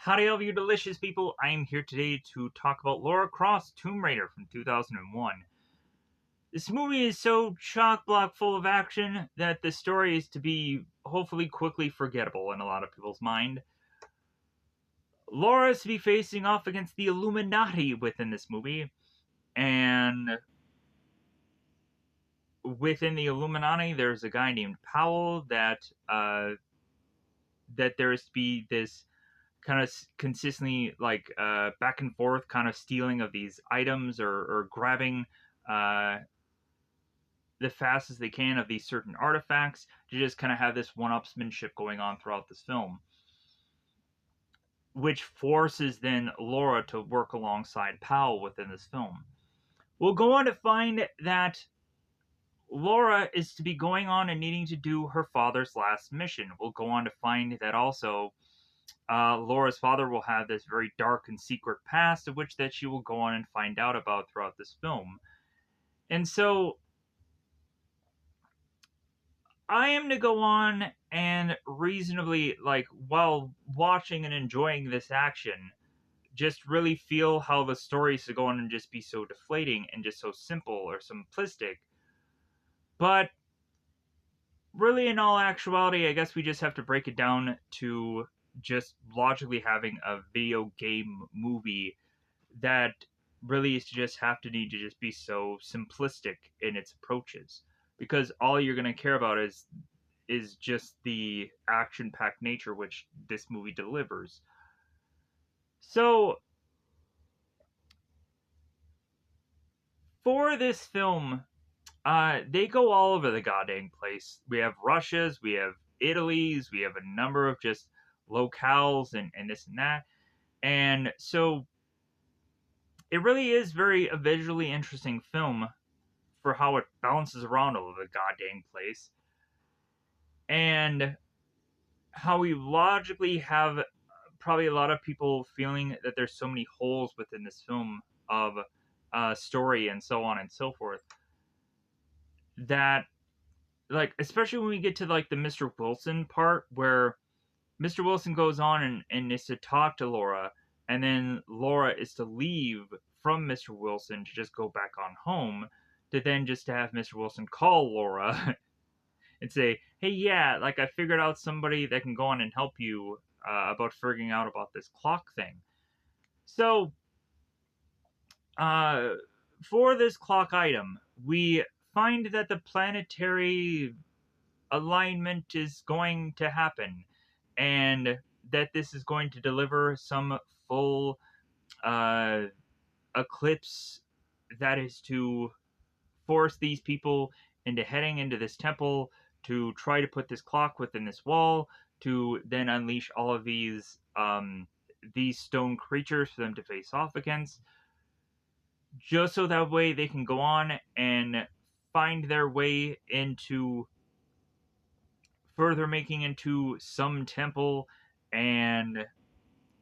Howdy, all of you delicious people. I am here today to talk about Lara Croft's Tomb Raider from 2001. This movie is so chock-block full of action that the story is to be hopefully quickly forgettable in a lot of people's mind. Laura is to be facing off against the Illuminati within this movie, and within the Illuminati, there's a guy named Powell that there's to be this kind of consistently back and forth kind of stealing of these items or grabbing uh, the fastest they can of these certain artifacts to just kind of have this one-upsmanship going on throughout this film, which forces then Laura to work alongside Powell within this film. We'll go on to find that Laura is to be going on and needing to do her father's last mission. We'll go on to find that also Laura's father will have this very dark and secret past, of which that she will go on and find out about throughout this film. And so I am to go on and reasonably, while watching and enjoying this action, just really feel how the story is to go on and just be so deflating and just so simple or simplistic. But really, in all actuality, I guess we just have to break it down to just logically having a video game movie that really is to just have to need to just be so simplistic in its approaches, because all you're going to care about is just the action packed nature which this movie delivers. So for this film, they go all over the goddamn place. We have Russia's, we have Italy's, we have a number of just locales and this and that. And so it really is a visually interesting film for how it bounces around all over the goddamn place. And how we logically have probably a lot of people feeling that there's so many holes within this film of story and so on and so forth, that especially when we get to the Mr. Wilson part, where Mr. Wilson goes on and is to talk to Laura, and then Laura is to leave from Mr. Wilson to just go back on home, to then just to have Mr. Wilson call Laura and say, hey, yeah, I figured out somebody that can go on and help you about figuring out about this clock thing. So, for this clock item, we find that the planetary alignment is going to happen, and that this is going to deliver some full eclipse that is to force these people into heading into this temple to try to put this clock within this wall, to then unleash all of these stone creatures for them to face off against, just so that way they can go on and find their way into further making into some temple and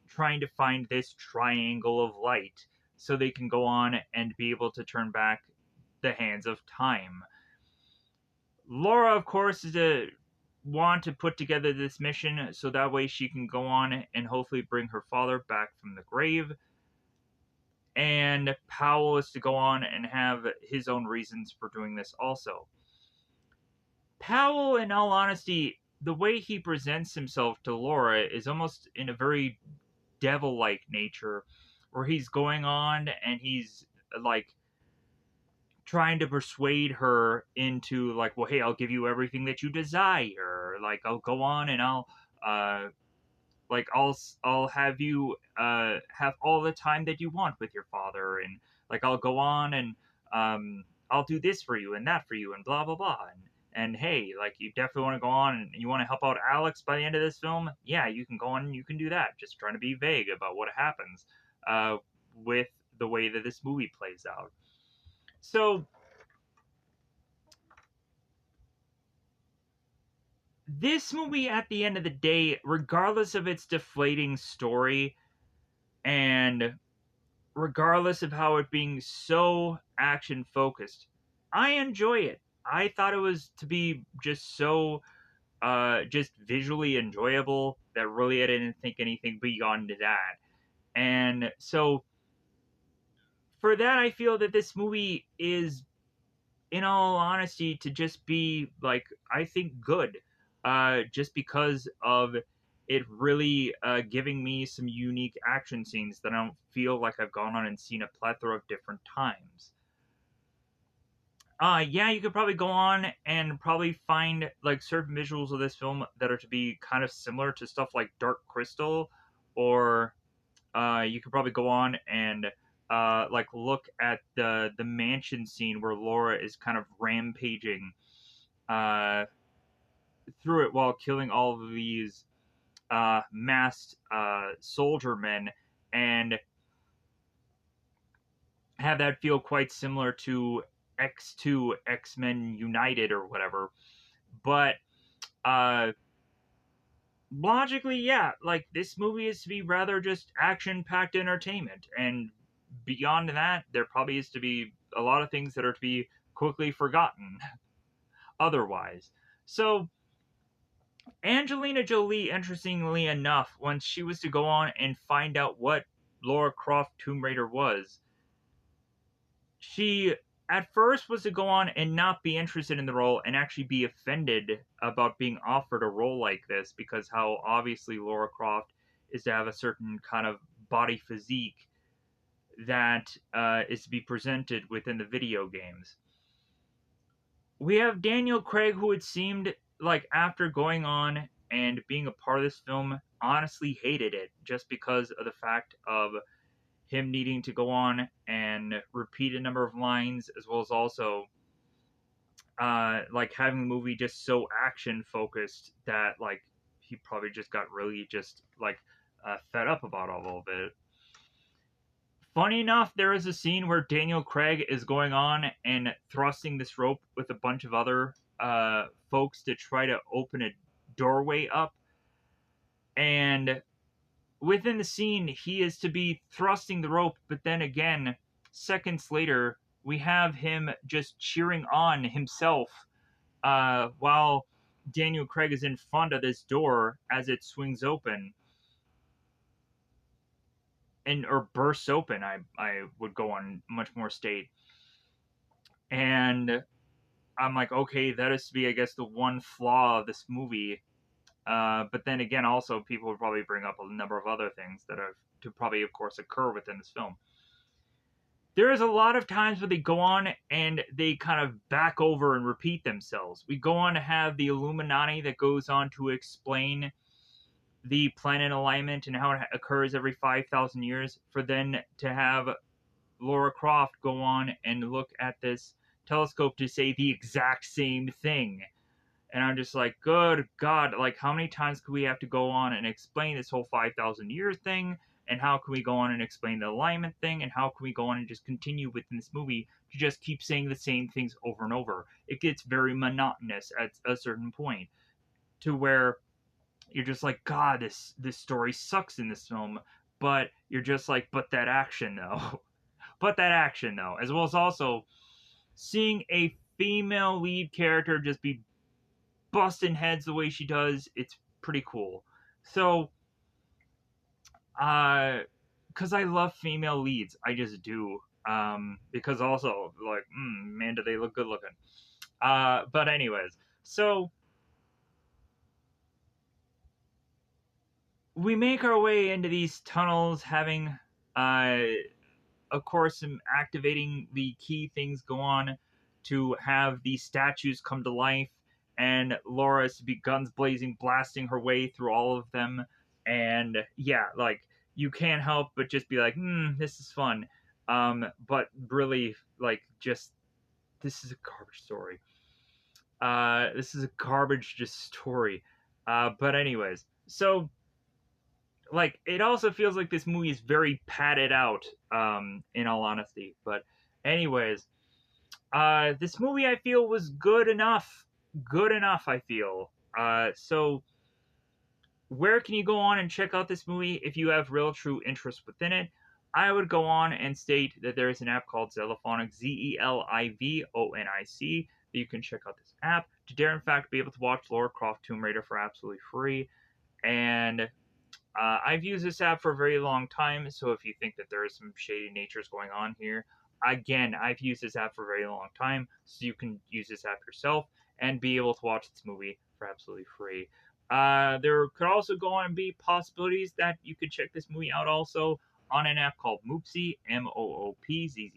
trying to find this triangle of light so they can go on and be able to turn back the hands of time. Laura, of course, is to want to put together this mission so that way she can go on and hopefully bring her father back from the grave. And Powell is to go on and have his own reasons for doing this also. Powell, in all honesty, the way he presents himself to Laura is almost in a very devil-like nature, where he's going on and he's trying to persuade her into well, hey, I'll give you everything that you desire. I'll go on and I'll have you have all the time that you want with your father, and I'll go on and I'll do this for you and that for you and blah blah blah. And hey, you definitely want to go on and you want to help out Alex by the end of this film, yeah, you can go on and you can do that. Just trying to be vague about what happens with the way that this movie plays out. So, this movie, at the end of the day, regardless of its deflating story, and regardless of how it being so action-focused, I enjoy it. I thought it was to be just so just visually enjoyable. That really I didn't think anything beyond that. And so for that, I feel that this movie is, in all honesty, to just be like, I think good, just because of it really giving me some unique action scenes that I don't feel like I've gone on and seen a plethora of different times. Yeah, you could probably go on and probably find like certain visuals of this film that are to be kind of similar to stuff like Dark Crystal, or you could probably go on and like look at the mansion scene where Laura is kind of rampaging uh, through it while killing all of these masked soldier men, and have that feel quite similar to X2 X Men United or whatever. But uh, logically, yeah, like this movie is to be rather just action packed entertainment. And beyond that, there probably is to be a lot of things that are to be quickly forgotten otherwise. So, Angelina Jolie, interestingly enough, once she was to go on and find out what Lara Croft Tomb Raider was, she at first was to go on and not be interested in the role and actually be offended about being offered a role like this, because how obviously Lara Croft is to have a certain kind of body physique that is to be presented within the video games. We have Daniel Craig, who it seemed like after going on and being a part of this film, honestly hated it just because of the fact of him needing to go on and repeat a number of lines, as well as also like having the movie just so action focused that like he probably just got really just like fed up about all of it. Funny enough, there is a scene where Daniel Craig is going on and thrusting this rope with a bunch of other folks to try to open a doorway up, and within the scene, he is to be thrusting the rope, but then again, seconds later, we have him just cheering on himself while Daniel Craig is in front of this door as it swings open and or bursts open. I would go on much more state, and I'm like, okay, that is to be, I guess, the one flaw of this movie. But then again, also people would probably bring up a number of other things that have to probably, of course, occur within this film. There is a lot of times where they go on and they kind of back over and repeat themselves. We go on to have the Illuminati that goes on to explain the planet alignment and how it occurs every 5,000 years, for then to have Laura Croft go on and look at this telescope to say the exact same thing. And I'm just like, good God, like, how many times could we have to go on and explain this whole 5,000 year thing? And how can we go on and explain the alignment thing? And how can we go on and just continue within this movie to just keep saying the same things over and over? It gets very monotonous at a certain point, to where you're just like, God, this story sucks in this film. But you're just like, but that action though. But that action though. As well as also seeing a female lead character just be busting heads the way she does, it's pretty cool. So, because I love female leads, I just do. Because also, like, man, do they look good looking. But anyways, so we make our way into these tunnels, having, uh, of course, some activating the key things go on to have these statues come to life, and Laura is to be guns blazing, blasting her way through all of them. And yeah, like, you can't help but just be like, this is fun. But really, like, just this is a garbage story. This is a garbage just story. But anyways, so like it also feels like this movie is very padded out, in all honesty. But anyways, this movie I feel was good enough, I feel. So where can you go on and check out this movie if you have real true interest within it? I would go on and state that there is an app called Zelifonic, Zelifonic, that you can check out this app to dare in fact be able to watch Lara Croft Tomb Raider for absolutely free. And I've used this app for a very long time, so if you think that there is some shady natures going on here, again, I've used this app for a very long time, so you can use this app yourself and be able to watch this movie for absolutely free. There could also go on and be possibilities that you could check this movie out also on an app called Moopzy, Moopzzi.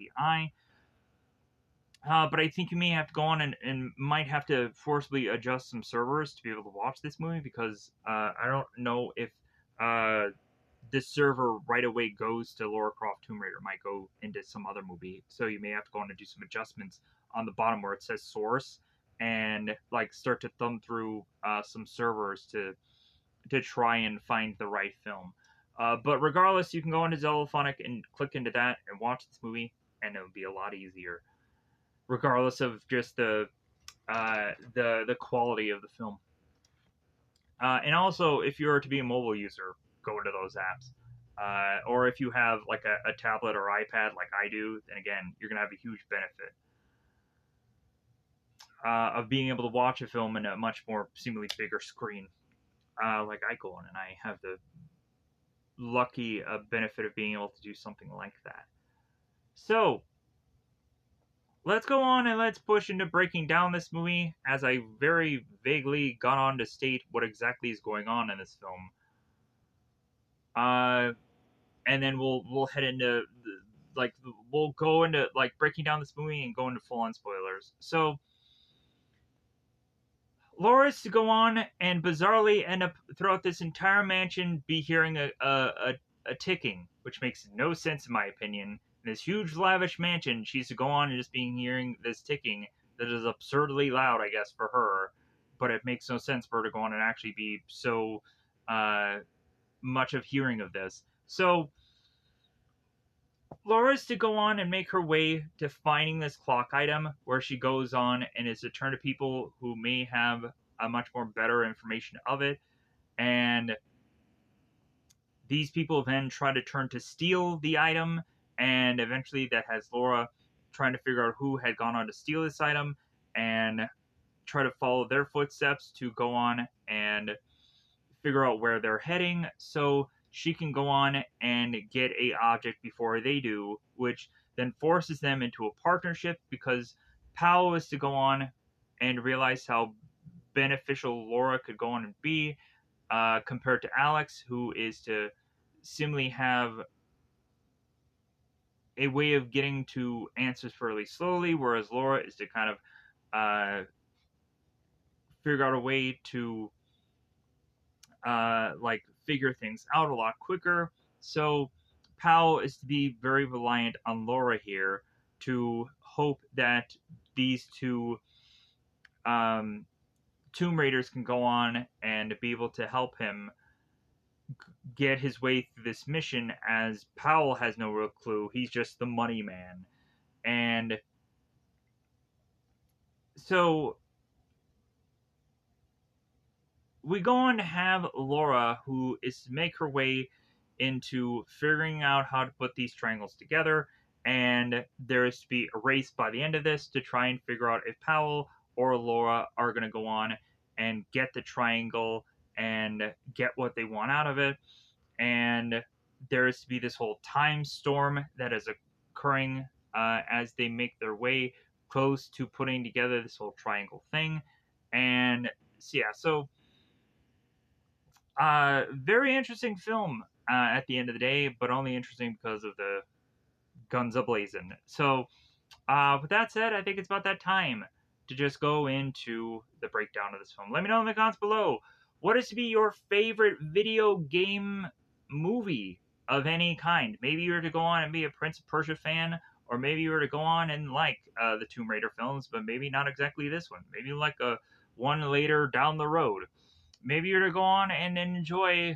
But I think you may have to go on and might have to forcibly adjust some servers to be able to watch this movie because I don't know if uh, this server right away goes to Lara Croft Tomb Raider. It might go into some other movie. So you may have to go on and do some adjustments on the bottom where it says source and like start to thumb through some servers to try and find the right film. But regardless, you can go into Zellophonic and click into that and watch this movie, and it would be a lot easier regardless of just the quality of the film. And also, if you are to be a mobile user, go into those apps. Or if you have like a tablet or iPad like I do, then again, you're gonna have a huge benefit of being able to watch a film in a much more seemingly bigger screen. Like I go on and I have the lucky benefit of being able to do something like that. So let's go on and let's push into breaking down this movie as I very vaguely got on to state what exactly is going on in this film. And then we'll head into like we'll go into like breaking down this movie and go into full on spoilers. So Laura's to go on and bizarrely end up throughout this entire mansion be hearing a ticking, which makes no sense in my opinion. In this huge lavish mansion, she's to go on and just being hearing this ticking that is absurdly loud, I guess, for her. But it makes no sense for her to go on and actually be so much of hearing of this. So Laura's to go on and make her way to finding this clock item, where she goes on and is to turn to people who may have a much more better information of it, and these people then try to turn to steal the item, and eventually that has Laura trying to figure out who had gone on to steal this item and try to follow their footsteps to go on and figure out where they're heading so she can go on and get a object before they do, which then forces them into a partnership because Powell is to go on and realize how beneficial Laura could go on and be compared to Alex, who is to simply have a way of getting to answers fairly slowly, whereas Laura is to kind of figure out a way to like figure things out a lot quicker. So Powell is to be very reliant on Laura here to hope that these two um, Tomb Raiders can go on and be able to help him get his way through this mission, as Powell has no real clue. He's just the money man. And so we go on to have Laura, who is to make her way into figuring out how to put these triangles together, and there is to be a race by the end of this to try and figure out if Powell or Laura are going to go on and get the triangle and get what they want out of it. And there is to be this whole time storm that is occurring as they make their way close to putting together this whole triangle thing. And so, yeah, so very interesting film at the end of the day, but only interesting because of the guns ablazing. So, with that said, I think it's about that time to just go into the breakdown of this film. Let me know in the comments below what is to be your favorite video game movie of any kind. Maybe you were to go on and be a Prince of Persia fan, or maybe you were to go on and like the Tomb Raider films, but maybe not exactly this one. Maybe you like a one later down the road. Maybe you're to go on and enjoy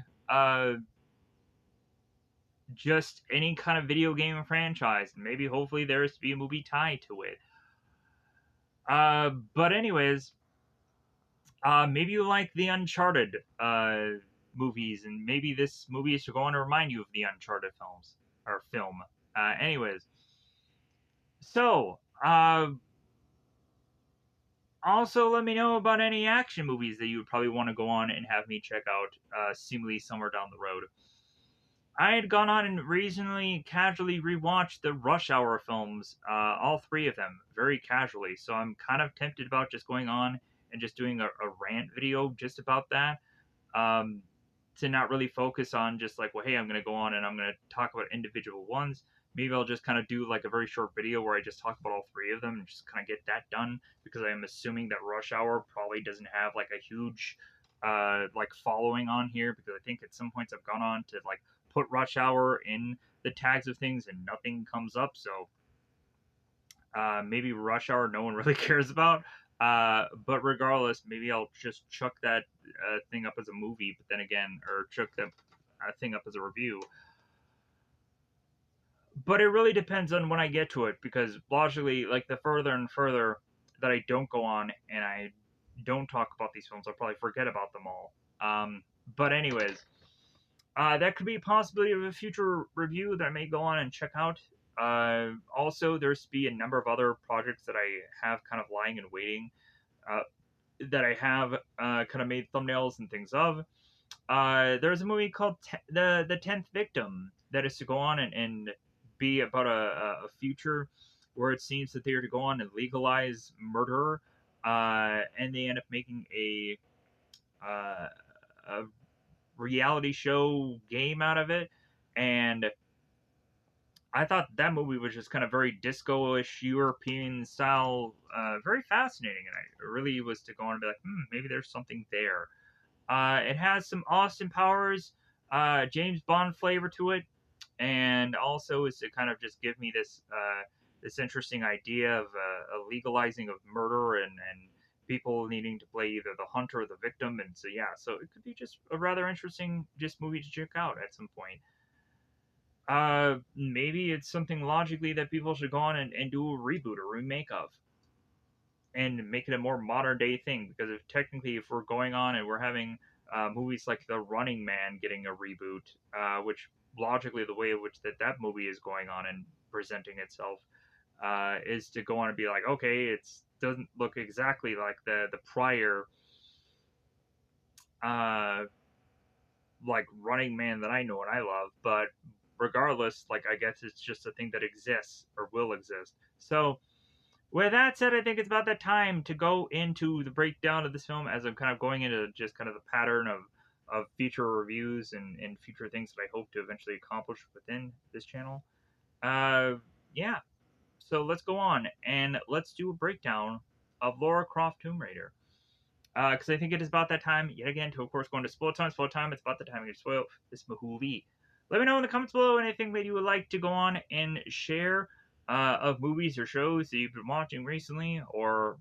just any kind of video game franchise. Maybe hopefully there's to be a movie tied to it. But anyways, maybe you like the Uncharted movies, and maybe this movie is to go on to remind you of the Uncharted films or film. Anyways, so Also, let me know about any action movies that you would probably want to go on and have me check out, seemingly somewhere down the road. I had gone on and recently casually rewatched the Rush Hour films, all three of them, very casually. So I'm kind of tempted about just going on and just doing a rant video just about that, um, to not really focus on just like, well, hey, I'm going to go on and I'm going to talk about individual ones. Maybe I'll just kind of do like a very short video where I just talk about all three of them and just kind of get that done, because I am assuming that Rush Hour probably doesn't have like a huge like following on here, because I think at some points I've gone on to like put Rush Hour in the tags of things and nothing comes up. So maybe Rush Hour no one really cares about. But regardless, maybe I'll just chuck that thing up as a movie, but then again, or chuck that thing up as a review. But it really depends on when I get to it, because logically, like the further and further that I don't go on and I don't talk about these films, I'll probably forget about them all. But anyways, that could be a possibility of a future review that I may go on and check out. Also, there's be a number of other projects that I have kind of lying and waiting, uh, that I have kind of made thumbnails and things of. There's a movie called the 10th Victim that is to go on and be about a future where it seems that they are to go on and legalize murder, and they end up making a reality show game out of it. And I thought that movie was just kind of very disco-ish European style, very fascinating, and I really was to go on and be like, maybe there's something there. It has some Austin Powers, James Bond flavor to it, and also is to kind of just give me this interesting idea of a legalizing of murder, and people needing to play either the hunter or the victim. And so yeah, so it could be just a rather interesting just movie to check out at some point. Maybe it's something logically that people should go on and do a reboot or remake of, and make it a more modern day thing. Because if technically, if we're going on and we're having movies like The Running Man getting a reboot, which logically the way in which that movie is going on and presenting itself, is to go on and be like, okay, it doesn't look exactly like the prior uh, like Running Man that I know and I love, but regardless, like I guess it's just a thing that exists or will exist. So with that said, I think it's about that time to go into the breakdown of this film, as I'm kind of going into just kind of the pattern of future reviews and future things that I hope to eventually accomplish within this channel. Uh, yeah. So let's go on and let's do a breakdown of Lara Croft Tomb Raider. Because I think it is about that time, yet again, to of course go into spoil time. Spoil time, it's about the time to spoil this movie. Let me know in the comments below anything that you would like to go on and share of movies or shows that you've been watching recently, or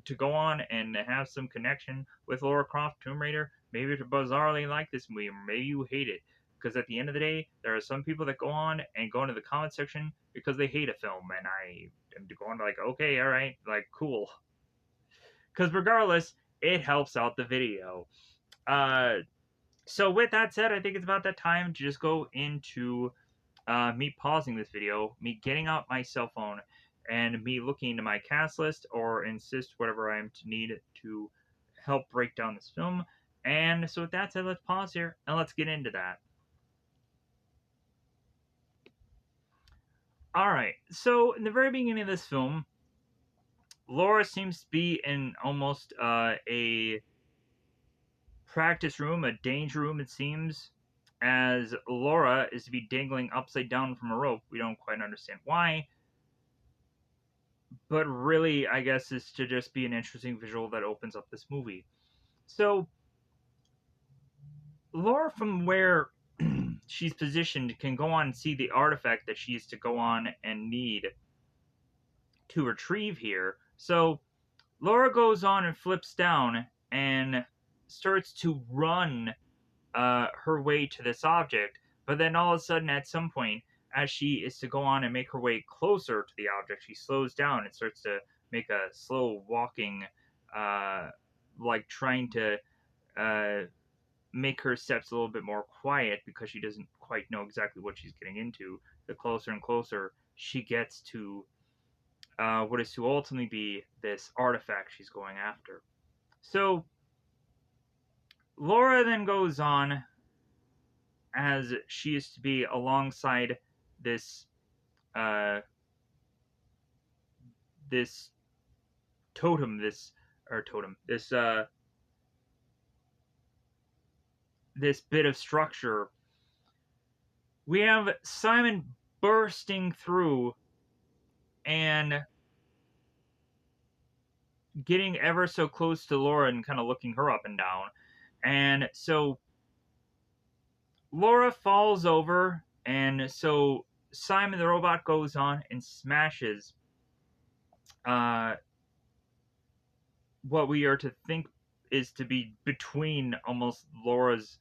to go on and have some connection with Lara Croft Tomb Raider. Maybe you bizarrely like this movie, or maybe you hate it. Because at the end of the day, there are some people that go on and go into the comment section because they hate a film, and I am going like, okay, all right, like cool. Because regardless, it helps out the video. Uh, so with that said, I think it's about that time to just go into me pausing this video, me getting out my cell phone, and me looking into my cast list or insist whatever I am to need to help break down this film. And so with that said, let's pause here and let's get into that. All right. So in the very beginning of this film, Laura seems to be in almost a practice room, a danger room, it seems, as Laura is to be dangling upside down from a rope. We don't quite understand why, but really, I guess, is to just be an interesting visual that opens up this movie. So, Laura, from where she's positioned, can go on and see the artifact that she's to go on and need to retrieve here. So, Laura goes on and flips down and starts to run her way to this object, but then all of a sudden, at some point, as she is to go on and make her way closer to the object, she slows down and starts to make a slow walking, uh, like trying to uh, make her steps a little bit more quiet, because she doesn't quite know exactly what she's getting into. The closer and closer she gets to what is to ultimately be this artifact she's going after. So Laura then goes on, as she is to be alongside this uh, this totem, this bit of structure. We have Simon bursting through and getting ever so close to Laura and kind of looking her up and down. And so Laura falls over, and so Simon the robot goes on and smashes uh, what we are to think is to be between almost Laura's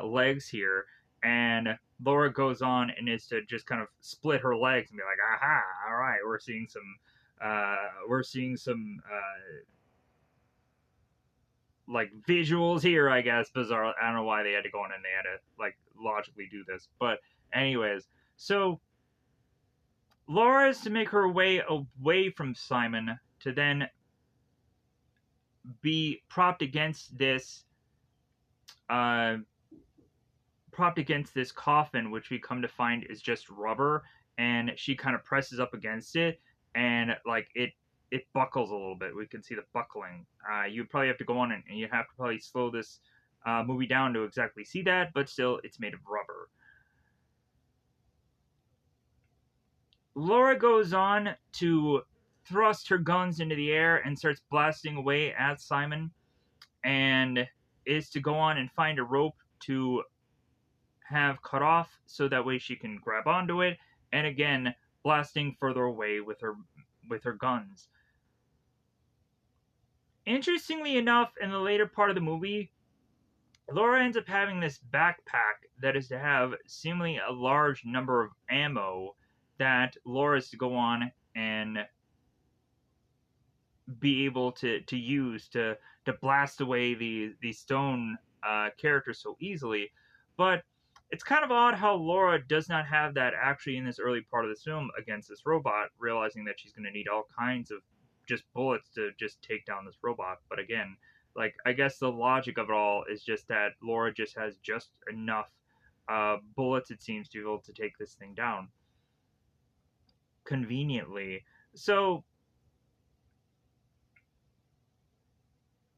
legs here. And Laura goes on and is to just kind of split her legs and be like, "Aha! All right, we're seeing some like visuals here, I guess." Bizarre. I don't know why they had to go in and they had to like logically do this, but anyways, so Laura is to make her way away from Simon to then be uh, propped against this coffin, which we come to find is just rubber, and she kind of presses up against it, and like it buckles a little bit. We can see the buckling. You probably have to go on and you have to probably slow this movie down to exactly see that, but still, it's made of rubber. Laura goes on to thrust her guns into the air and starts blasting away at Simon, and is to go on and find a rope to have cut off so that way she can grab onto it, and again blasting further away with her guns. Interestingly enough, in the later part of the movie, Laura ends up having this backpack that is to have seemingly a large number of ammo that Laura is to go on and be able to use to blast away these stone characters so easily. But it's kind of odd how Laura does not have that actually in this early part of this film against this robot, realizing that she's going to need all kinds of just bullets to just take down this robot. But again, like I guess the logic of it all is just that Laura just has just enough bullets, it seems, to be able to take this thing down conveniently. So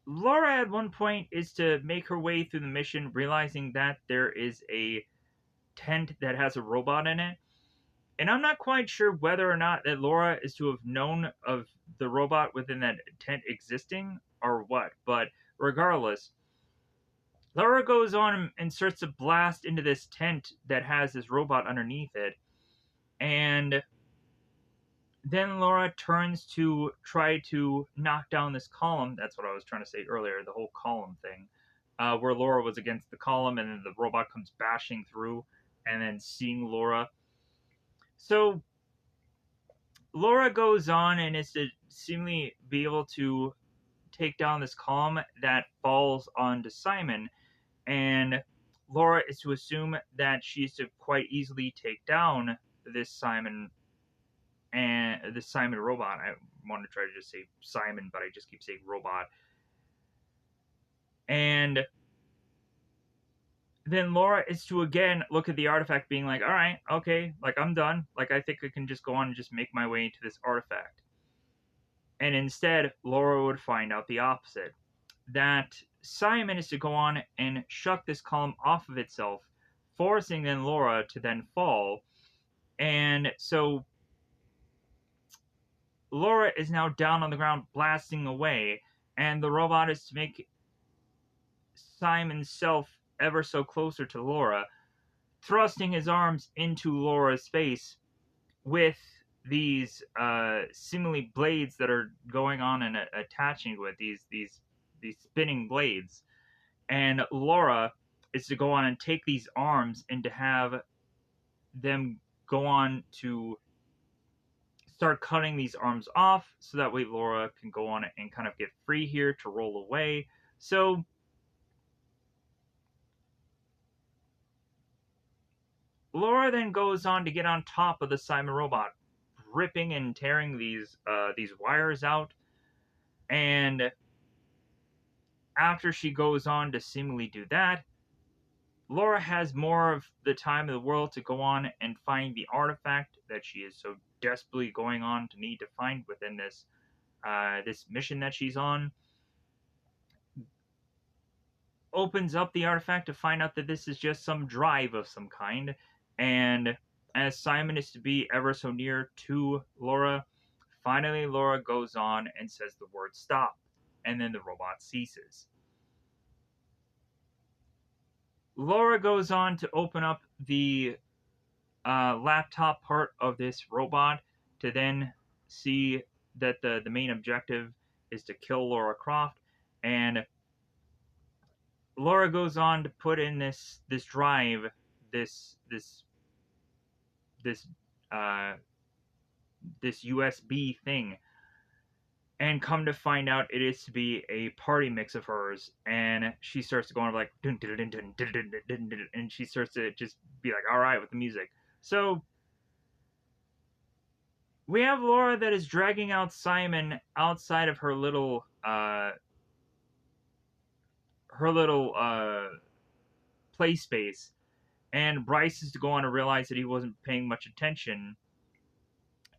Laura at one point is to make her way through the mission, realizing that there is a tent that has a robot in it. And I'm not quite sure whether or not that Laura is to have known of the robot within that tent existing or what, but regardless, Laura goes on and starts to blast into this tent that has this robot underneath it. And then Laura turns to try to knock down this column. That's what I was trying to say earlier, the whole column thing, where Laura was against the column and then the robot comes bashing through and then seeing Laura. So Laura goes on and is to seemingly be able to take down this column that falls onto Simon. And Laura is to assume that she's to quite easily take down this Simon and the Simon robot. I want to try to just say Simon, but I just keep saying robot. And then Laura is to again look at the artifact, being like, all right, okay, like I'm done. Like I think I can just go on and just make my way into this artifact. And instead, Laura would find out the opposite, that Simon is to go on and shuck this column off of itself, forcing then Laura to then fall. And so Laura is now down on the ground blasting away, and the robot is to make Simon's self ever so closer to Laura, thrusting his arms into Laura's face with these seemingly blades that are going on and attaching to it, these spinning blades. And Laura is to go on and take these arms and to have them go on to start cutting these arms off so that way Laura can go on and kind of get free here to roll away. So Laura then goes on to get on top of the Simon robot, ripping and tearing these wires out. And after she goes on to seemingly do that, Laura has more of the time in the world to go on and find the artifact that she is so desperately going on to need to find within this mission that she's on. Opens up the artifact to find out that this is just some drive of some kind, and as Simon is to be ever so near to Laura, finally Laura goes on and says the word stop, and then the robot ceases. Laura goes on to open up the laptop part of this robot to then see that the main objective is to kill Lara Croft, and Laura goes on to put in this drive, this this this uh, this USB thing, and come to find out it is to be a party mix of hers, and she starts to go on like dun, dun, dun, dun, dun, dun, dun, dun, and she starts to just be like, all right with the music. So we have Laura that is dragging out Simon outside of her little play space, and Bryce is to go on to realize that he wasn't paying much attention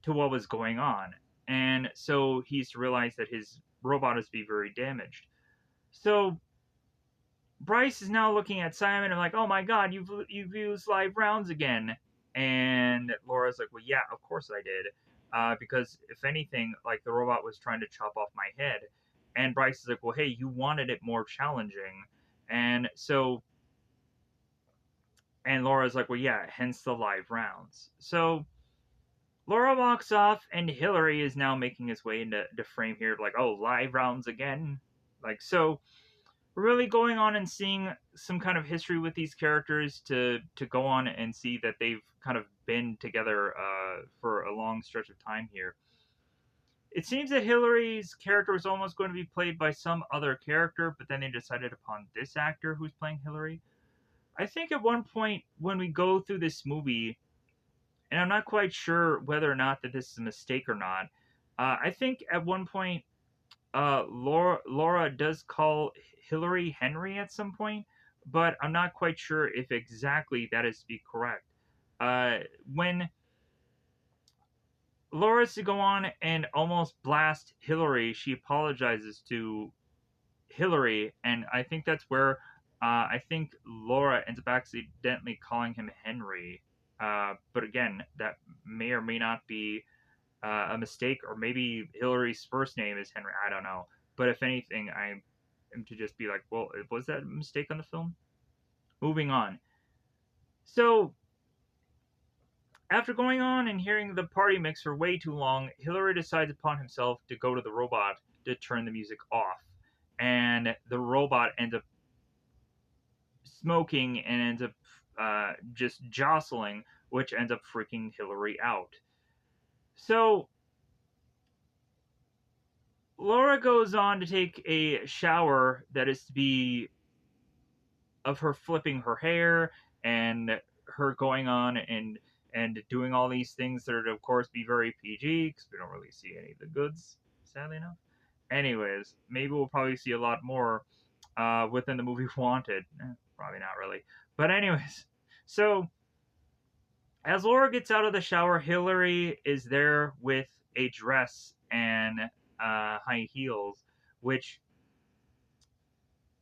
to what was going on, and so he's to realize that his robot is to be very damaged. So Bryce is now looking at Simon and like, oh my god, you've used live rounds again, and Laura's like, well, yeah, of course I did, because if anything, like the robot was trying to chop off my head, and Bryce is like, well, hey, you wanted it more challenging, and so and Laura's like, well, yeah, hence the live rounds. So Laura walks off, and Hillary is now making his way into the frame here, like, oh, live rounds again? Like, so we're really going on and seeing some kind of history with these characters to go on and see that they've kind of been together for a long stretch of time here. It seems that Hillary's character was almost going to be played by some other character, but then they decided upon this actor who's playing Hillary. I think at one point when we go through this movie, and I'm not quite sure whether or not that this is a mistake or not. I think at one point, Laura does call Hillary Henry at some point, but I'm not quite sure if exactly that is to be correct. When Laura's to go on and almost blast Hillary, she apologizes to Hillary, and I think that's where I think Laura ends up accidentally calling him Henry. But again, that may or may not be a mistake, or maybe Hillary's first name is Henry. I don't know. But if anything, I am to just be like, well, was that a mistake on the film? Moving on. So, after going on and hearing the party mix for way too long, Hillary decides upon himself to go to the robot to turn the music off. And the robot ends up smoking and ends up just jostling, which ends up freaking Hillary out. So Laura goes on to take a shower that is to be of her flipping her hair and her going on and doing all these things that are to, of course, be very PG because we don't really see any of the goods, sadly enough. Anyways, maybe we'll probably see a lot more within the movie Wanted. Probably not really. But anyways, so as Laura gets out of the shower, Hillary is there with a dress and high heels, which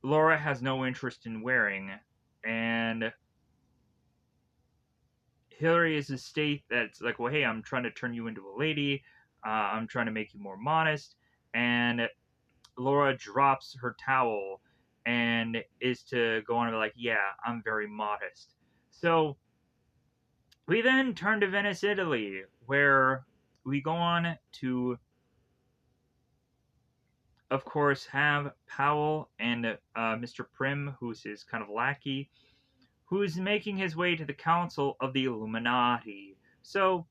Laura has no interest in wearing. And Hillary is a state that's like, well, hey, I'm trying to turn you into a lady. I'm trying to make you more modest. And Laura drops her towel and is to go on and be like, yeah, I'm very modest. So we then turn to Venice, Italy, where we go on to, of course, have Powell and Mr. Prim, who's his kind of lackey, who's making his way to the Council of the Illuminati. So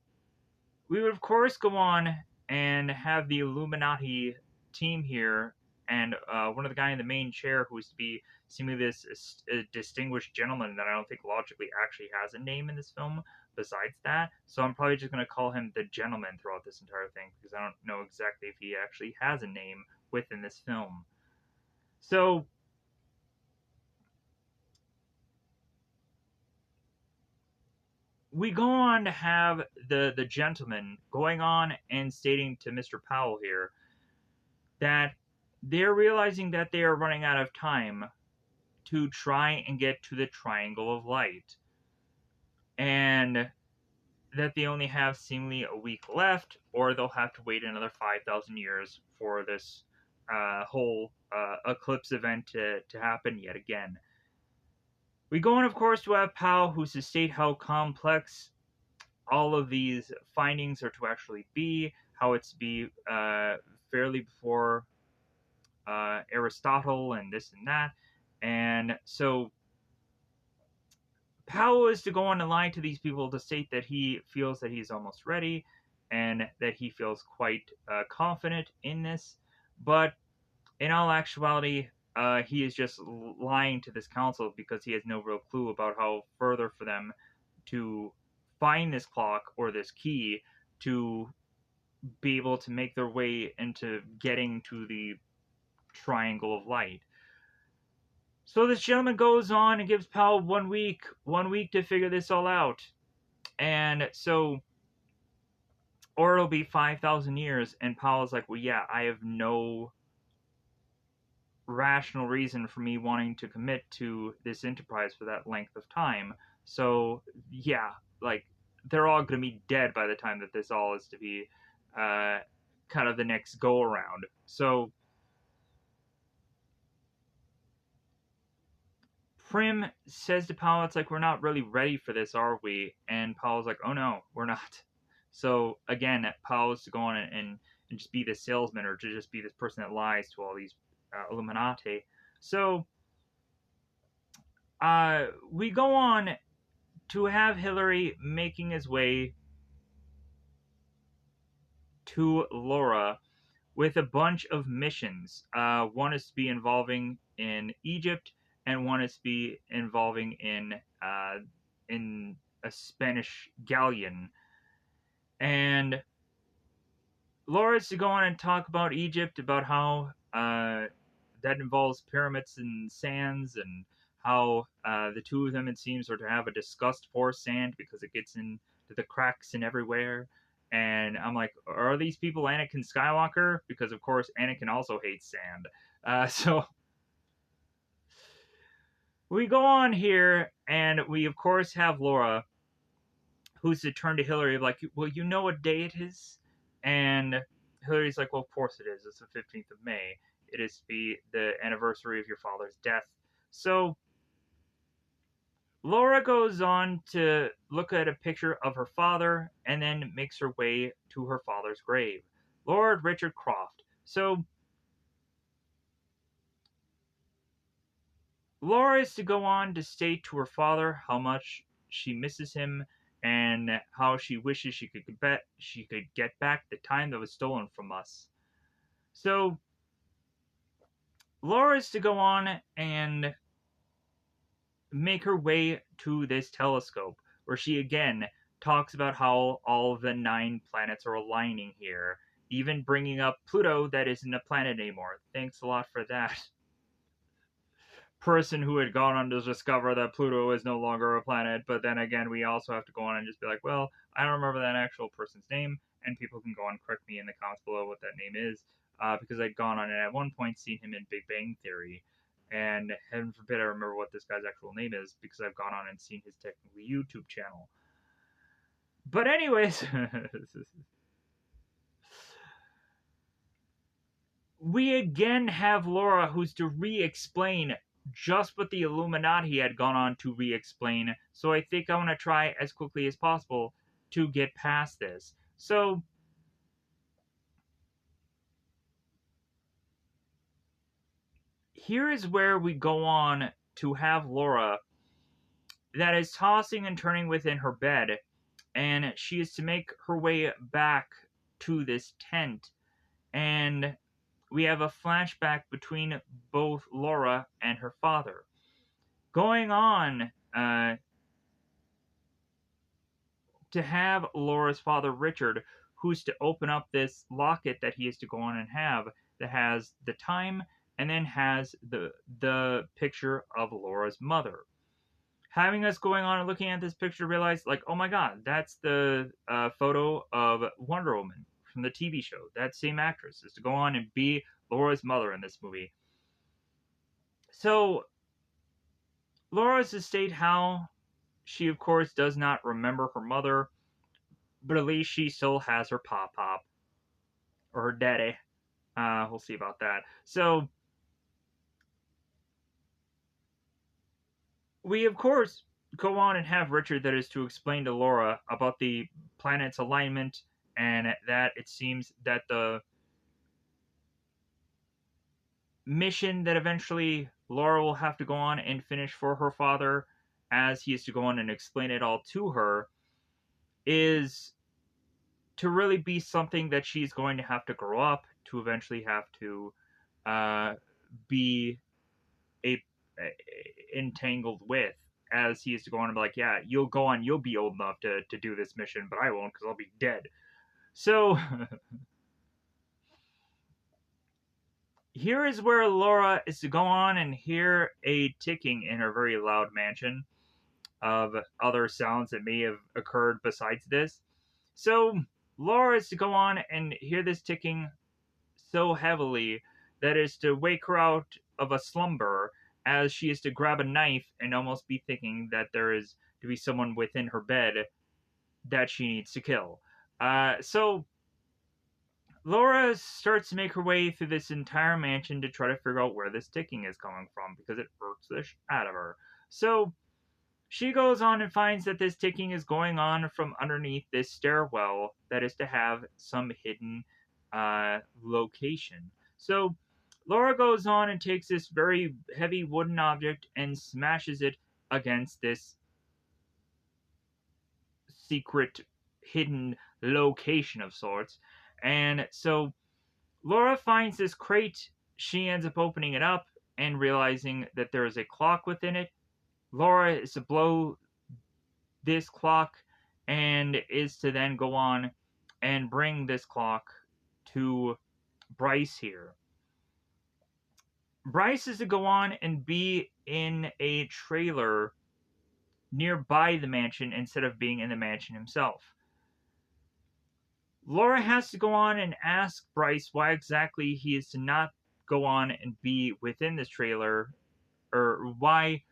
we would, of course, go on and have the Illuminati team here and one of the guy in the main chair who is to be seemingly this distinguished gentleman that I don't think logically actually has a name in this film besides that. So I'm probably just going to call him the gentleman throughout this entire thing because I don't know exactly if he actually has a name within this film. So we go on to have the gentleman going on and stating to Mr. Powell here that they're realizing that they are running out of time to try and get to the Triangle of Light, and that they only have seemingly a week left, or they'll have to wait another 5,000 years for this whole eclipse event to happen yet again. We go on, of course, to have Powell, who's to state how complex all of these findings are to actually be, how it's to be fairly before Aristotle and this and that. And so Powell is to go on the line to these people to state that he feels that he's almost ready and that he feels quite confident in this. But in all actuality, he is just lying to this council because he has no real clue about how further for them to find this clock or this key to be able to make their way into getting to the Triangle of Light. So this gentleman goes on and gives Powell 1 week, 1 week to figure this all out. And so, or it'll be 5,000 years. And Powell's like, well, yeah, I have no rational reason for me wanting to commit to this enterprise for that length of time. So, yeah, like, they're all going to be dead by the time that this all is to be kind of the next go around. So, Prim says to Powell, it's like, we're not really ready for this, are we? And Powell's like, oh no, we're not. So again, Powell's to go on and just be the salesman or to just be this person that lies to all these Illuminati. So we go on to have Hillary making his way to Laura with a bunch of missions. One is to be involving in Egypt, and one is to be involving in a Spanish galleon. And Laura is to go on and talk about Egypt, about how that involves pyramids and sands, and how the two of them, it seems, are to have a disgust for sand because it gets into the cracks and everywhere. And I'm like, are these people Anakin Skywalker? Because of course Anakin also hates sand. So we go on here, and we of course have Laura, who's to turn to Hillary like, well, you know what day it is? And Hillary's like, well, of course it is. It's the 15th of May. It is to be the anniversary of your father's death. So Laura goes on to look at a picture of her father and then makes her way to her father's grave. Lord Richard Croft. So Laura is to go on to state to her father how much she misses him and how she wishes she could get back the time that was stolen from us. So Laura is to go on and make her way to this telescope, where she again talks about how all of the 9 planets are aligning here, even bringing up Pluto that isn't a planet anymore. Thanks a lot for that. Person who had gone on to discover that Pluto is no longer a planet, but then again, we also have to go on and just be like, well, I don't remember that actual person's name, and people can go on and correct me in the comments below what that name is, because I'd gone on and at one point seen him in Big Bang Theory, and heaven forbid I remember what this guy's actual name is, because I've gone on and seen his technical YouTube channel. But anyways, we again have Laura, who's to re-explain just what the Illuminati had gone on to re-explain. So I think I want to try as quickly as possible to get past this. So here is where we go on to have Laura that is tossing and turning within her bed, and she is to make her way back to this tent. And we have a flashback between both Laura and her father. Going on to have Laura's father, Richard, who's to open up this locket that he is to go on and have that has the time and then has the picture of Laura's mother. Having us going on and looking at this picture, realize like, oh my god, that's the photo of Wonder Woman from the TV show. That same actress is to go on and be Laura's mother in this movie. So Laura's to state how she, of course, does not remember her mother, but at least she still has her pop pop or her daddy. We'll see about that. So we, of course, go on and have Richard that is to explain to Laura about the planet's alignment and that it seems that the mission that eventually Laura will have to go on and finish for her father, as he is to go on and explain it all to her, is to really be something that she's going to have to grow up to eventually have to uh, be entangled with, as he is to go on and be like, yeah, you'll go on, you'll be old enough to do this mission, but I won't because I'll be dead. So here is where Laura is to go on and hear a ticking in her very loud mansion of other sounds that may have occurred besides this. So Laura is to go on and hear this ticking so heavily that is to wake her out of a slumber, as she is to grab a knife and almost be thinking that there is to be someone within her bed that she needs to kill. So Laura starts to make her way through this entire mansion to try to figure out where this ticking is coming from because it irks the out of her. So she goes on and finds that this ticking is going on from underneath this stairwell that is to have some hidden location. So Laura goes on and takes this very heavy wooden object and smashes it against this secret hidden location of sorts. And so Laura finds this crate. She ends up opening it up and realizing that there is a clock within it. Laura is to blow this clock and is to then go on and bring this clock to Bryce here. Bryce is to go on and be in a trailer nearby the mansion instead of being in the mansion himself. Laura has to go on and ask Bryce why exactly he is to not go on and be within this trailer, or why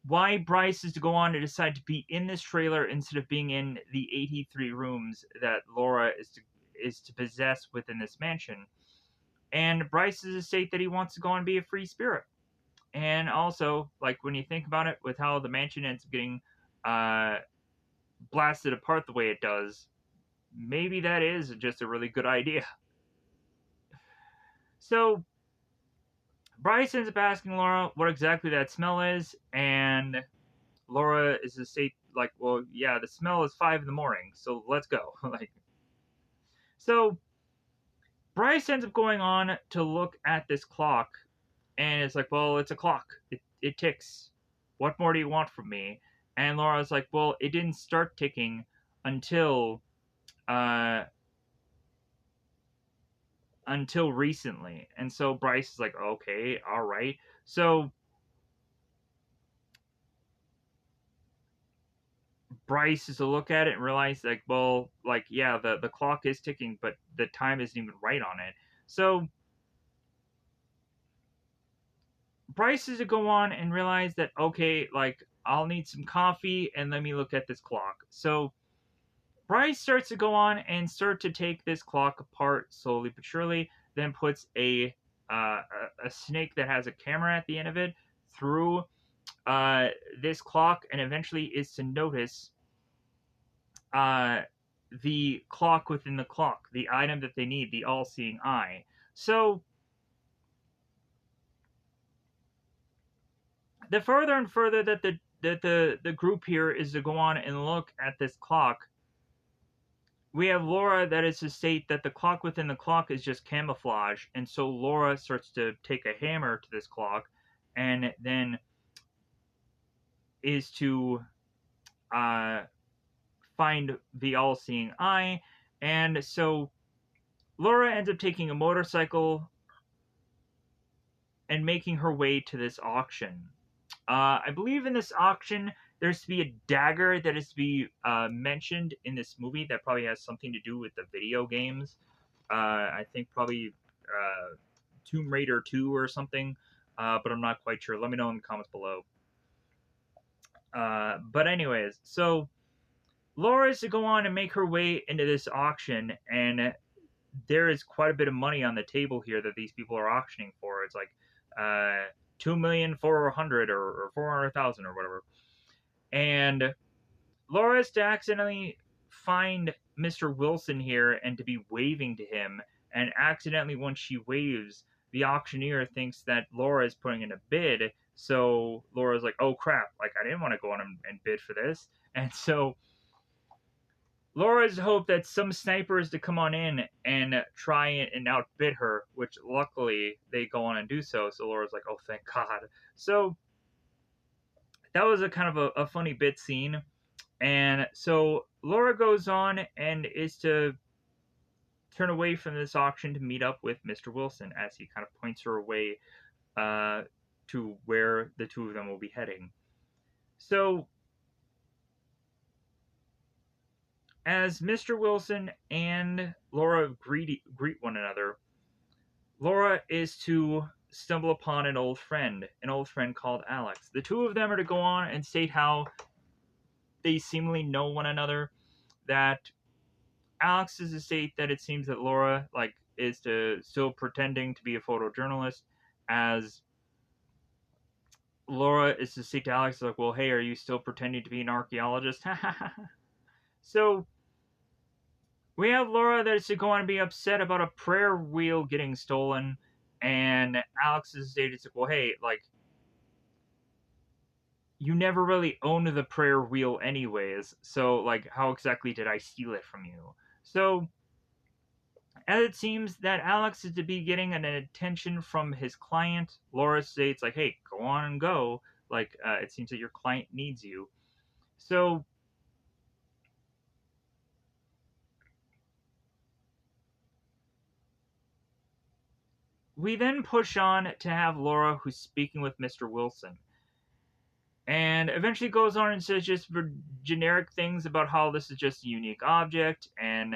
Bryce is to go on to decide to be in this trailer instead of being in the 83 rooms that Laura is to possess within this mansion. And Bryce is to state that he wants to go and be a free spirit. And also, like when you think about it, with how the mansion ends up getting blasted apart the way it does, maybe that is just a really good idea. So Bryce ends up asking Laura what exactly that smell is, and Laura is to state like, well, yeah, the smell is 5 in the morning, so let's go. Like, so Bryce ends up going on to look at this clock, and it's like, well, it's a clock. It ticks. What more do you want from me? And Laura's like, well, it didn't start ticking until uh until recently. And so Bryce is like, okay, all right. So Bryce is to look at it and realize, like, well, like, yeah, the clock is ticking, but the time isn't even right on it. So Bryce is to go on and realize that, okay, like, I'll need some coffee and let me look at this clock. So Bryce starts to go on and start to take this clock apart slowly but surely, then puts a snake that has a camera at the end of it through this clock, and eventually is to notice uh, the clock within the clock, the item that they need, the all-seeing eye. So the further and further that the group here is to go on and look at this clock, we have Laura that is to state that the clock within the clock is just camouflage, and so Laura starts to take a hammer to this clock, and then is to uh, find the all-seeing eye, and so Laura ends up taking a motorcycle and making her way to this auction. I believe in this auction, there's to be a dagger that is to be mentioned in this movie that probably has something to do with the video games. I think probably Tomb Raider 2 or something, but I'm not quite sure. Let me know in the comments below. But anyways, so Laura is to go on and make her way into this auction, and there is quite a bit of money on the table here that these people are auctioning for. It's like 2,400,000 or 400,000 or whatever. And Laura is to accidentally find Mr. Wilson here and to be waving to him. And accidentally, when she waves, the auctioneer thinks that Laura is putting in a bid. So Laura's like, oh crap, like I didn't want to go on and bid for this. And so Laura's hope that some sniper is to come on in and try and outbid her, which luckily they go on and do so. So Laura's like, oh, thank God. So that was a kind of a funny bit scene. And so Laura goes on and is to turn away from this auction to meet up with Mr. Wilson as he kind of points her away to where the two of them will be heading. So as Mr. Wilson and Laura greet one another, Laura is to stumble upon an old friend called Alex. The two of them are to go on and state how they seemingly know one another, that Alex is to state that it seems that Laura is to still pretending to be a photojournalist, as Laura is to state to Alex like, well, hey, are you still pretending to be an archaeologist? So we have Laura that is to go on and be upset about a prayer wheel getting stolen, and Alex is stated to, well, hey, like, you never really owned the prayer wheel anyways, so, like, how exactly did I steal it from you? So, as it seems that Alex is to be getting an attention from his client, Laura states, like, hey, go on and go. Like, it seems that your client needs you. So, we then push on to have Laura, who's speaking with Mr. Wilson, and eventually goes on and says just generic things about how this is just a unique object, and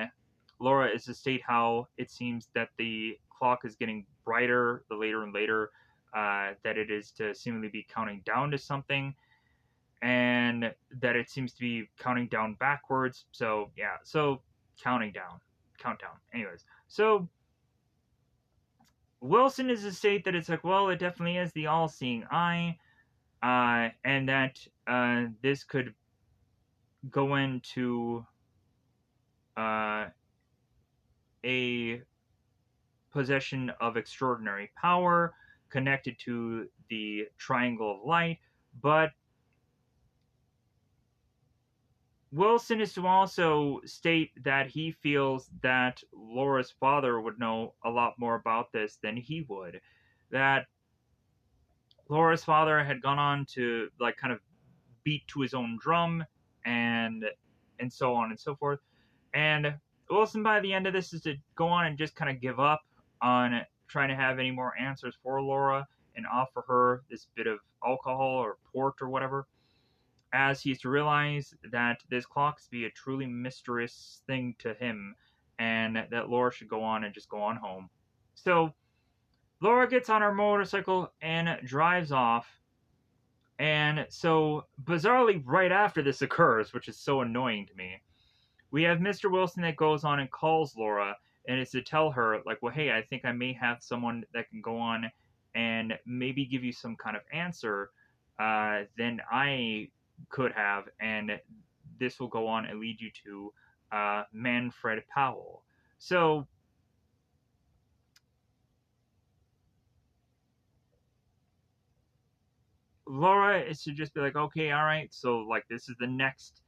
Laura is to state how it seems that the clock is getting brighter the later and later, that it is to seemingly be counting down to something, and that it seems to be counting down backwards. So yeah, so countdown. Anyways, so Wilson is to state that it's like, well, it definitely is the all-seeing eye, and that this could go into uh, a possession of extraordinary power connected to the triangle of light, but Wilson is to also state that he feels that Laura's father would know a lot more about this than he would. That Laura's father had gone on to like kind of beat to his own drum, and so on and so forth. And Wilson, by the end of this, is to go on and just kind of give up on trying to have any more answers for Laura and offer her this bit of alcohol or port or whatever, as he's to realize that this clock is be a truly mysterious thing to him, and that Laura should go on and just go on home. So Laura gets on her motorcycle and drives off. And so, bizarrely, right after this occurs, which is so annoying to me, we have Mr. Wilson that goes on and calls Laura, and it's to tell her, like, well, hey, I think I may have someone that can go on and maybe give you some kind of answer than I could have, and this will go on and lead you to Manfred Powell. So, Laura is to just be like, okay, all right, so, like, this is the next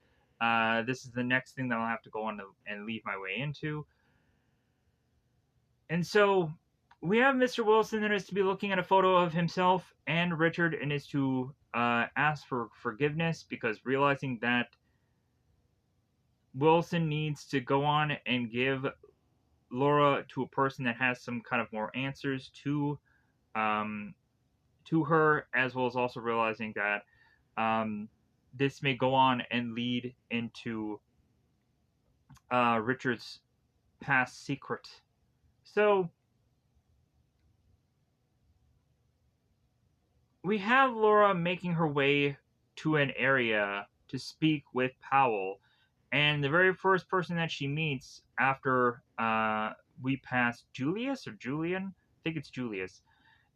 This is the next thing that I'll have to go on and leave my way into. And so we have Mr. Wilson that is to be looking at a photo of himself and Richard and is to ask for forgiveness because realizing that Wilson needs to go on and give Laura to a person that has some kind of more answers um, to her, as well as also realizing that this may go on and lead into Richard's past secret. So we have Laura making her way to an area to speak with Powell, and the very first person that she meets after we pass Julius or Julian, I think it's Julius,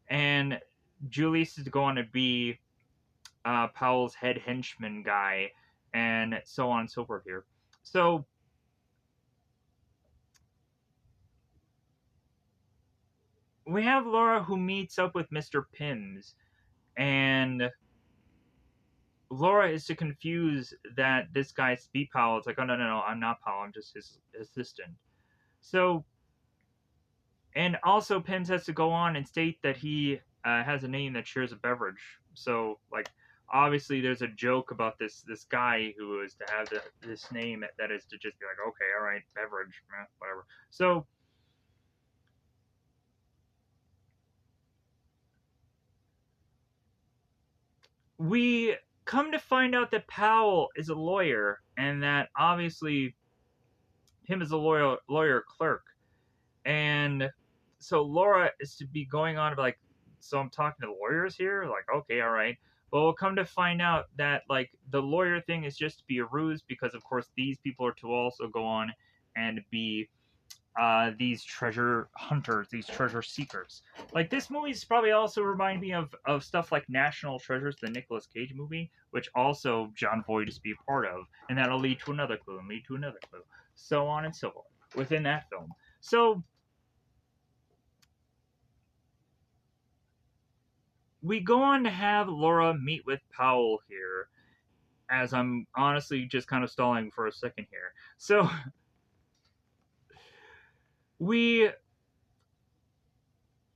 and Julius is going to be Powell's head henchman guy, and so on and so forth here. So we have Laura who meets up with Mr. Pims, and Laura is to confuse that this guy's be Powell. It's like, oh no, I'm not Powell. I'm just his assistant. So, and also Pims has to go on and state that he has a name that shares a beverage. So, like, obviously there's a joke about this guy who is to have this name that is to just be like, okay, all right, beverage, whatever. So we come to find out that Powell is a lawyer, and that obviously him is a lawyer clerk, and so Laura is to be going on like, so I'm talking to lawyers here, like, okay, all right. But we'll come to find out that like the lawyer thing is just to be a ruse because of course these people are to also go on and be these treasure hunters, these treasure seekers. Like this movie's probably also remind me of stuff like National Treasures, the Nicolas Cage movie, which also John Voight is to be a part of, and that'll lead to another clue and lead to another clue, so on and so forth within that film. So we go on to have Laura meet with Powell here, as I'm honestly just kind of stalling for a second here. So we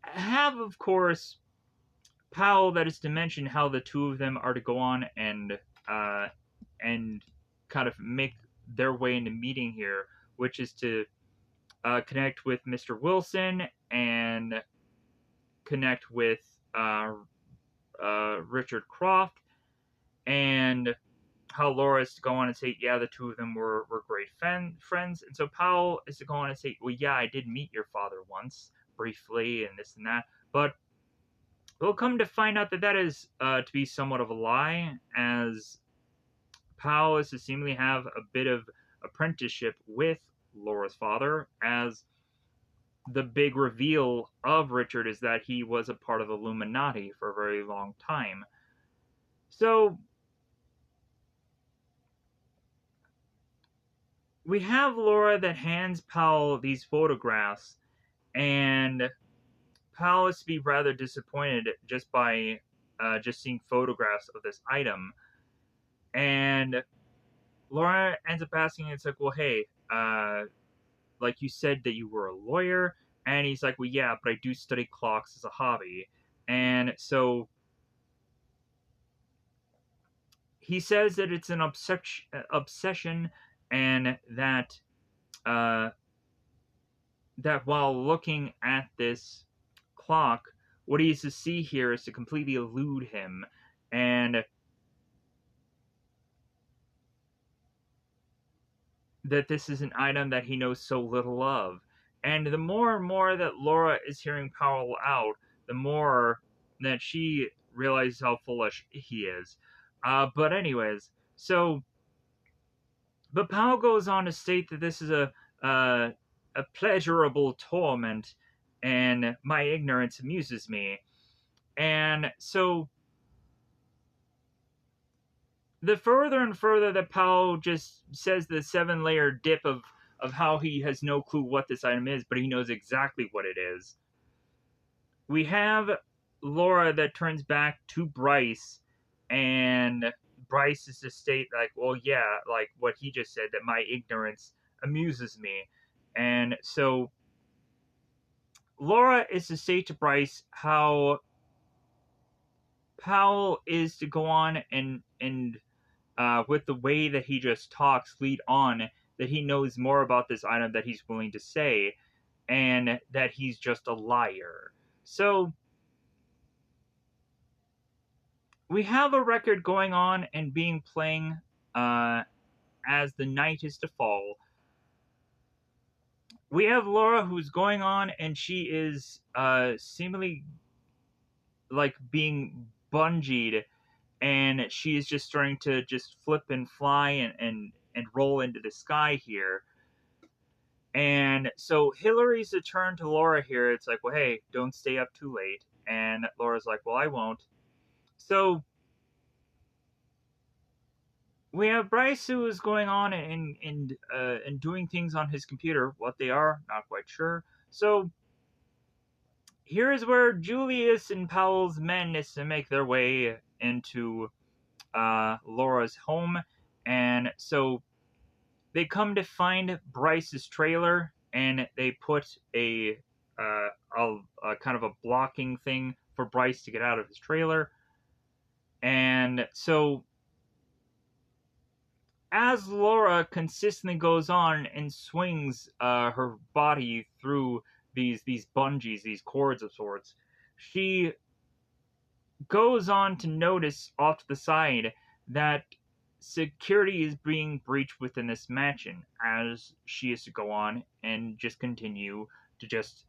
have, of course, Powell that is to mention how the two of them are to go on uh, and kind of make their way into meeting here, which is to connect with Mr. Wilson and connect with Richard Croft, and how Laura is to go on and say, yeah, the two of them were great friends. And so Powell is to go on and say, well, yeah, I did meet your father once, briefly, and this and that. But we'll come to find out that that is to be somewhat of a lie, as Powell is to seemingly have a bit of apprenticeship with Laura's father, as the big reveal of Richard is that he was a part of the Illuminati for a very long time. So we have Laura that hands Powell these photographs, and Powell is to be rather disappointed just by just seeing photographs of this item. And Laura ends up asking, it's like, well, hey, like you said that you were a lawyer. And he's like, well, yeah, but I do study clocks as a hobby. And so he says that it's an obsession, and uh, that while looking at this clock, what he is to see here is to completely elude him, and that this is an item that he knows so little of. And the more and more that Laura is hearing Powell out, the more that she realizes how foolish he is. But anyways, so but Powell goes on to state that this is a pleasurable torment, and my ignorance amuses me. And so the further and further that Powell just says the 7-layer dip of how he has no clue what this item is, but he knows exactly what it is. We have Laura that turns back to Bryce, and Bryce is to state like, well, yeah, like what he just said, that my ignorance amuses me. And so Laura is to say to Bryce how Powell is to go on and with the way that he just talks, lead on that he knows more about this item that he's willing to say, and that he's just a liar. So we have a record going on and being playing uh, as the night is to fall. We have Laura who's going on and she is seemingly like being bungeed, and she is just starting to just flip and fly and roll into the sky here. And so Hillary's a turn to Laura here. It's like, well, hey, don't stay up too late. And Laura's like, well, I won't. So we have Bryce who is going on and doing things on his computer. What they are, not quite sure. So here is where Julius and Powell's men is to make their way into Laura's home, and so they come to find Bryce's trailer, and they put uh, a kind of a blocking thing for Bryce to get out of his trailer, and so as Laura consistently goes on and swings her body through these bungees, these cords of sorts, she goes on to notice off to the side that security is being breached within this mansion as she is to go on and just continue to just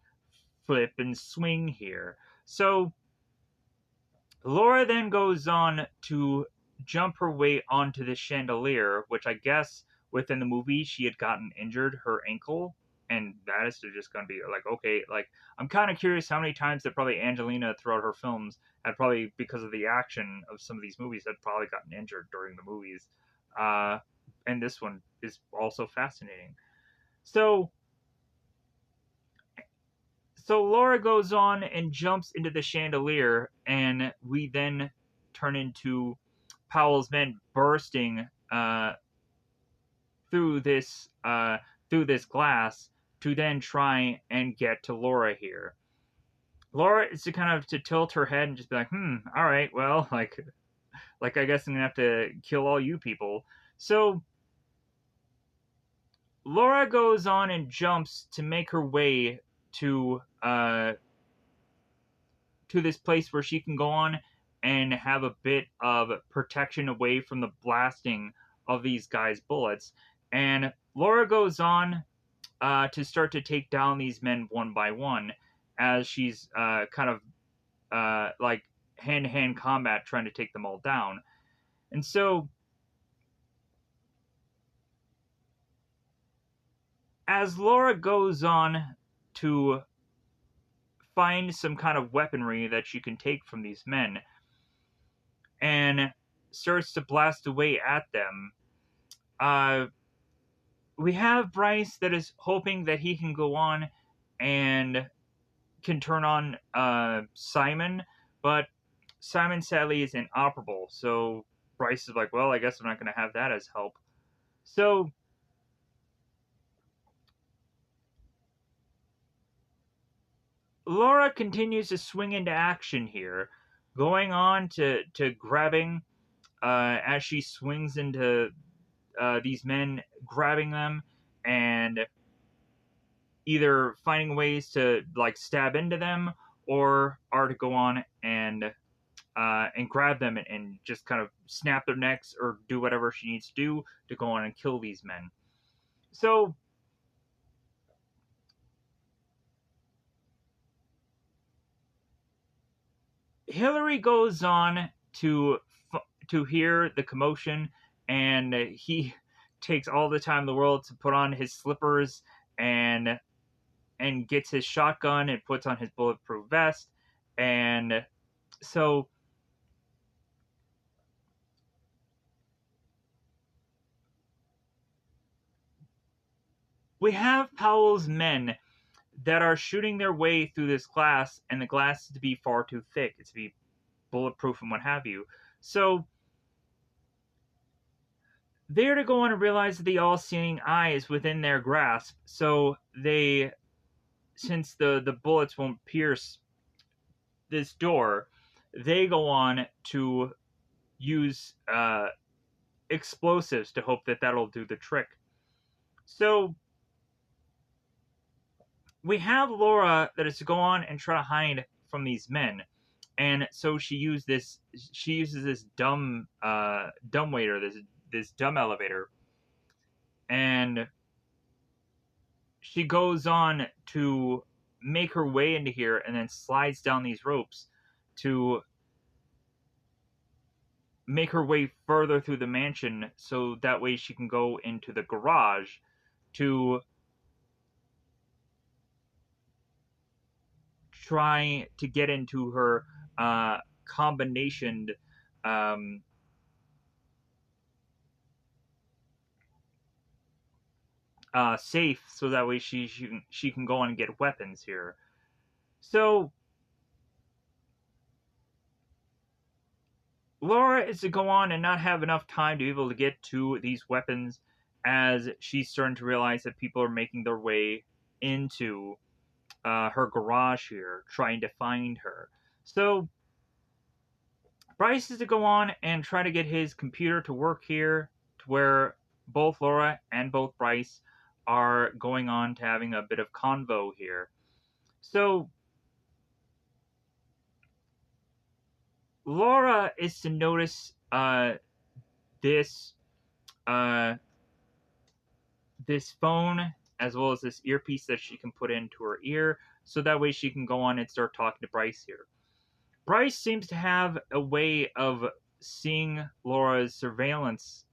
flip and swing here. So Laura then goes on to jump her way onto the chandelier, which I guess within the movie she had gotten injured her ankle, and that is just going to be like, okay, like I'm kind of curious how many times that probably Angelina throughout her films had probably, because of the action of some of these movies, had probably gotten injured during the movies. Uh, and this one is also fascinating. So so Laura goes on and jumps into the chandelier, and we then turn into Powell's men bursting through this through this glass to then try and get to Laura here. Laura is to kind of to tilt her head and just be like, all right, well, like I guess I'm gonna have to kill all you people. So Laura goes on and jumps to make her way to this place where she can go on and have a bit of protection away from the blasting of these guys' bullets. And Laura goes on to start to take down these men one by one as she's kind of like hand to hand combat trying to take them all down. And so, as Laura goes on to find some kind of weaponry that she can take from these men and starts to blast away at them, uh, we have Bryce that is hoping that he can go on and can turn on Simon, but Simon sadly is inoperable. So Bryce is like, well, I guess I'm not going to have that as help. So Laura continues to swing into action here, going on to grabbing as she swings into these men, grabbing them and either finding ways to like stab into them or are to go on and grab them and just kind of snap their necks or do whatever she needs to do to go on and kill these men. So Hillary goes on to hear the commotion, and he takes all the time in the world to put on his slippers and gets his shotgun and puts on his bulletproof vest. And so we have Powell's men that are shooting their way through this glass, and the glass is to be far too thick. It's to be bulletproof and what have you. So they're to go on and realize that the all-seeing eye is within their grasp. So they, since the bullets won't pierce this door, they go on to use explosives to hope that that'll do the trick. So we have Laura that is to go on and try to hide from these men, and so she uses this dumb waiter, this dumb elevator, and she goes on to make her way into here and then slides down these ropes to make her way further through the mansion so that way she can go into the garage to try to get into her combination um, safe so that way she can go on and get weapons here. So Laura is to go on and not have enough time to be able to get to these weapons as she's starting to realize that people are making their way into her garage here, trying to find her. So Bryce is to go on and try to get his computer to work here, to where both Laura and both Bryce are going on to having a bit of convo here. So Laura is to notice this uh, this phone as well as this earpiece that she can put into her ear, so that way she can go on and start talking to Bryce here. Bryce seems to have a way of seeing Laura's surveillance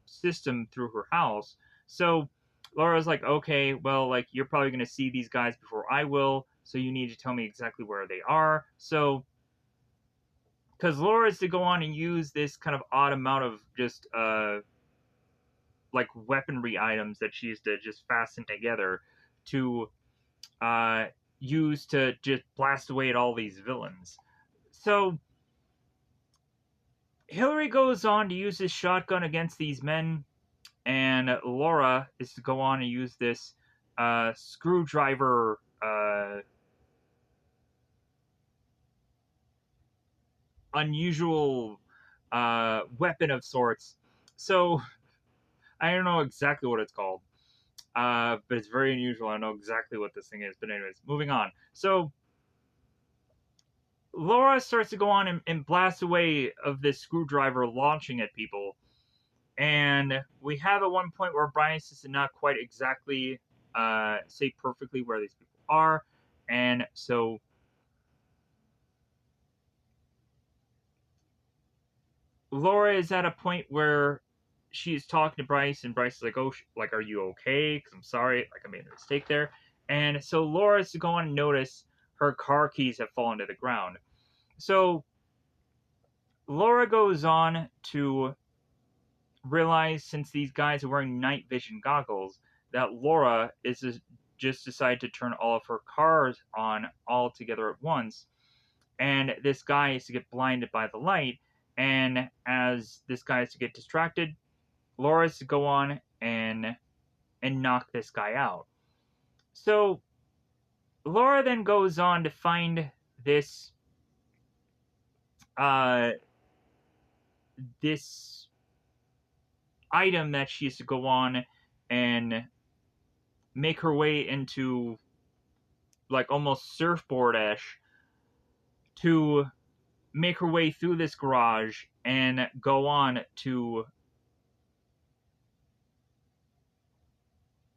system through her house. So Laura's like, okay, well, like you're probably going to see these guys before I will, so you need to tell me exactly where they are. So because Laura is to go on and use this kind of odd amount of just like weaponry items that she's to just fasten together to uh, use to just blast away at all these villains. So Hillary goes on to use this shotgun against these men, and Laura is to go on and use this screwdriver unusual weapon of sorts. So I don't know exactly what it's called, but it's very unusual. I know exactly what this thing is. But anyways, moving on. So Laura starts to go on and blast away of this screwdriver, launching at people. And we have at one point where Brian is not quite exactly say perfectly where these people are, and so Laura is at a point where she's talking to Bryce, and Bryce is like, "Oh, like, are you okay? Because I'm sorry, like, I made a mistake there." And so Laura's to go on and notice her car keys have fallen to the ground. So Laura goes on to realize, since these guys are wearing night vision goggles, that Laura just decided to turn all of her cars on all together at once, and this guy is to get blinded by the light. And as this guy is to get distracted, Laura is to go on and knock this guy out. So Laura then goes on to find this uh this item that she has to go on and make her way into, like, almost surfboard-ish, to make her way through this garage and go on to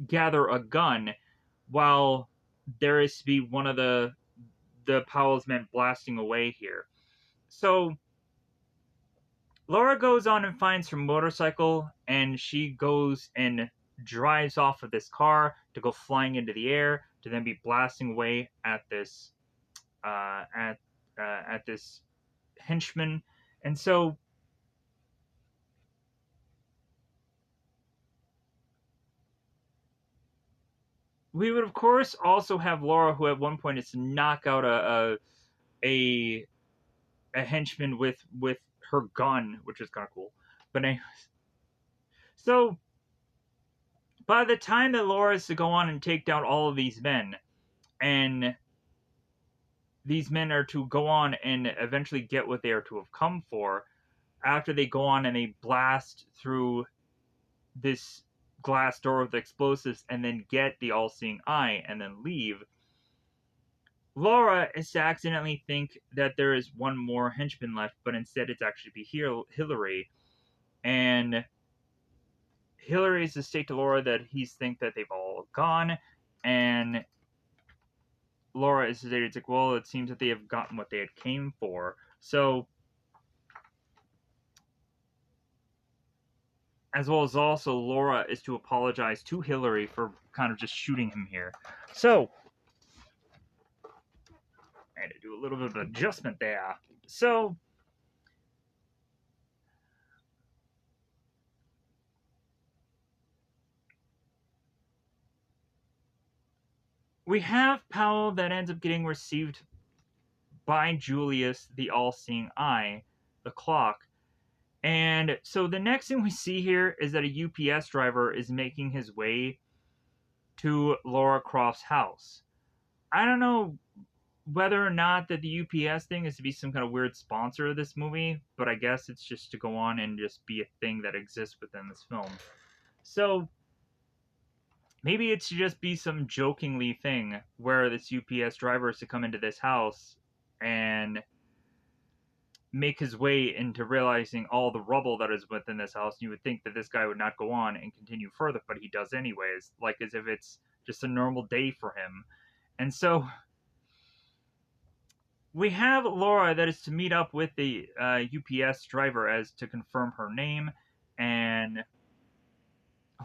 gather a gun, while there is to be one of the Powell's men blasting away here. So Laura goes on and finds her motorcycle, and she goes and drives off of this car to go flying into the air to then be blasting away at this uh, at at this henchman. And so we would of course also have Laura, who at one point is to knock out a henchman with her gun, which is kind of cool. But anyways, so by the time that Laura is to go on and take down all of these men, and these men are to go on and eventually get what they are to have come for, after they go on and they blast through this glass door with explosives and then get the all-seeing eye and then leave, Laura is to accidentally think that there is one more henchman left, but instead it's actually be Hillary. And Hillary is to state to Laura that he's think that they've all gone, and Laura is to say, it's like, well, it seems that they have gotten what they had came for. So, as well as also Laura is to apologize to Hillary for kind of just shooting him here. So, I had to do a little bit of adjustment there. So, we have Powell that ends up getting received by Julius, the all-seeing eye, the clock. And so the next thing we see here is that a UPS driver is making his way to Lara Croft's house. I don't know whether or not that the UPS thing is to be some kind of weird sponsor of this movie, but I guess it's just to go on and just be a thing that exists within this film. So maybe it should just be some jokingly thing where this UPS driver is to come into this house and make his way into realizing all the rubble that is within this house. You would think that this guy would not go on and continue further, but he does anyways, like as if it's just a normal day for him. And so we have Laura that is to meet up with the UPS driver as to confirm her name, and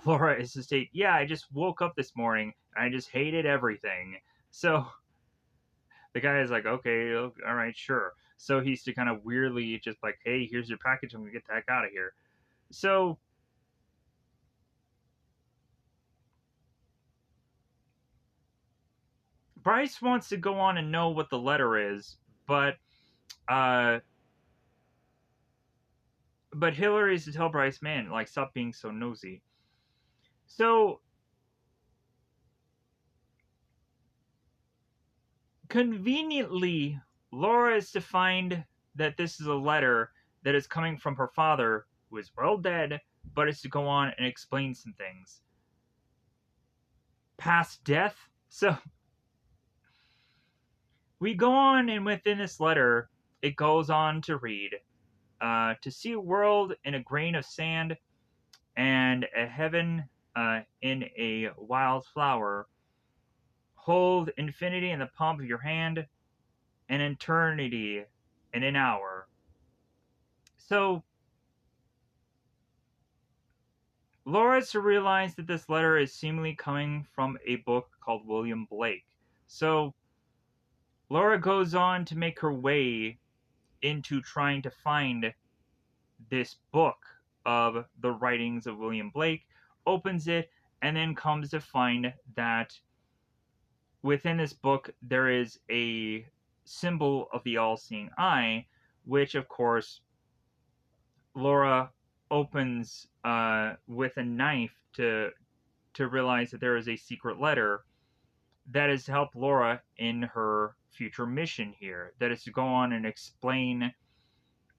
Laura is to state, yeah, I just woke up this morning and I just hated everything. So the guy is like, okay, all right, sure. So he's to kind of weirdly just like, hey, here's your package. I'm going to get the heck out of here. So Bryce wants to go on and know what the letter is, uh, but Hillary is to tell Bryce, man, like, stop being so nosy. So conveniently, Laura is to find that this is a letter that is coming from her father, who is well dead, but is to go on and explain some things. Past death? So we go on, and within this letter, it goes on to read, to see a world in a grain of sand and a heaven in a wild flower. Hold infinity in the palm of your hand and eternity in an hour. So Laura's to realize that this letter is seemingly coming from a book called William Blake. So Laura goes on to make her way into trying to find this book of the writings of William Blake, opens it, and then comes to find that within this book there is a symbol of the all-seeing eye, which of course Laura opens with a knife to realize that there is a secret letter that is to help Laura in her future mission here. That is to go on and explain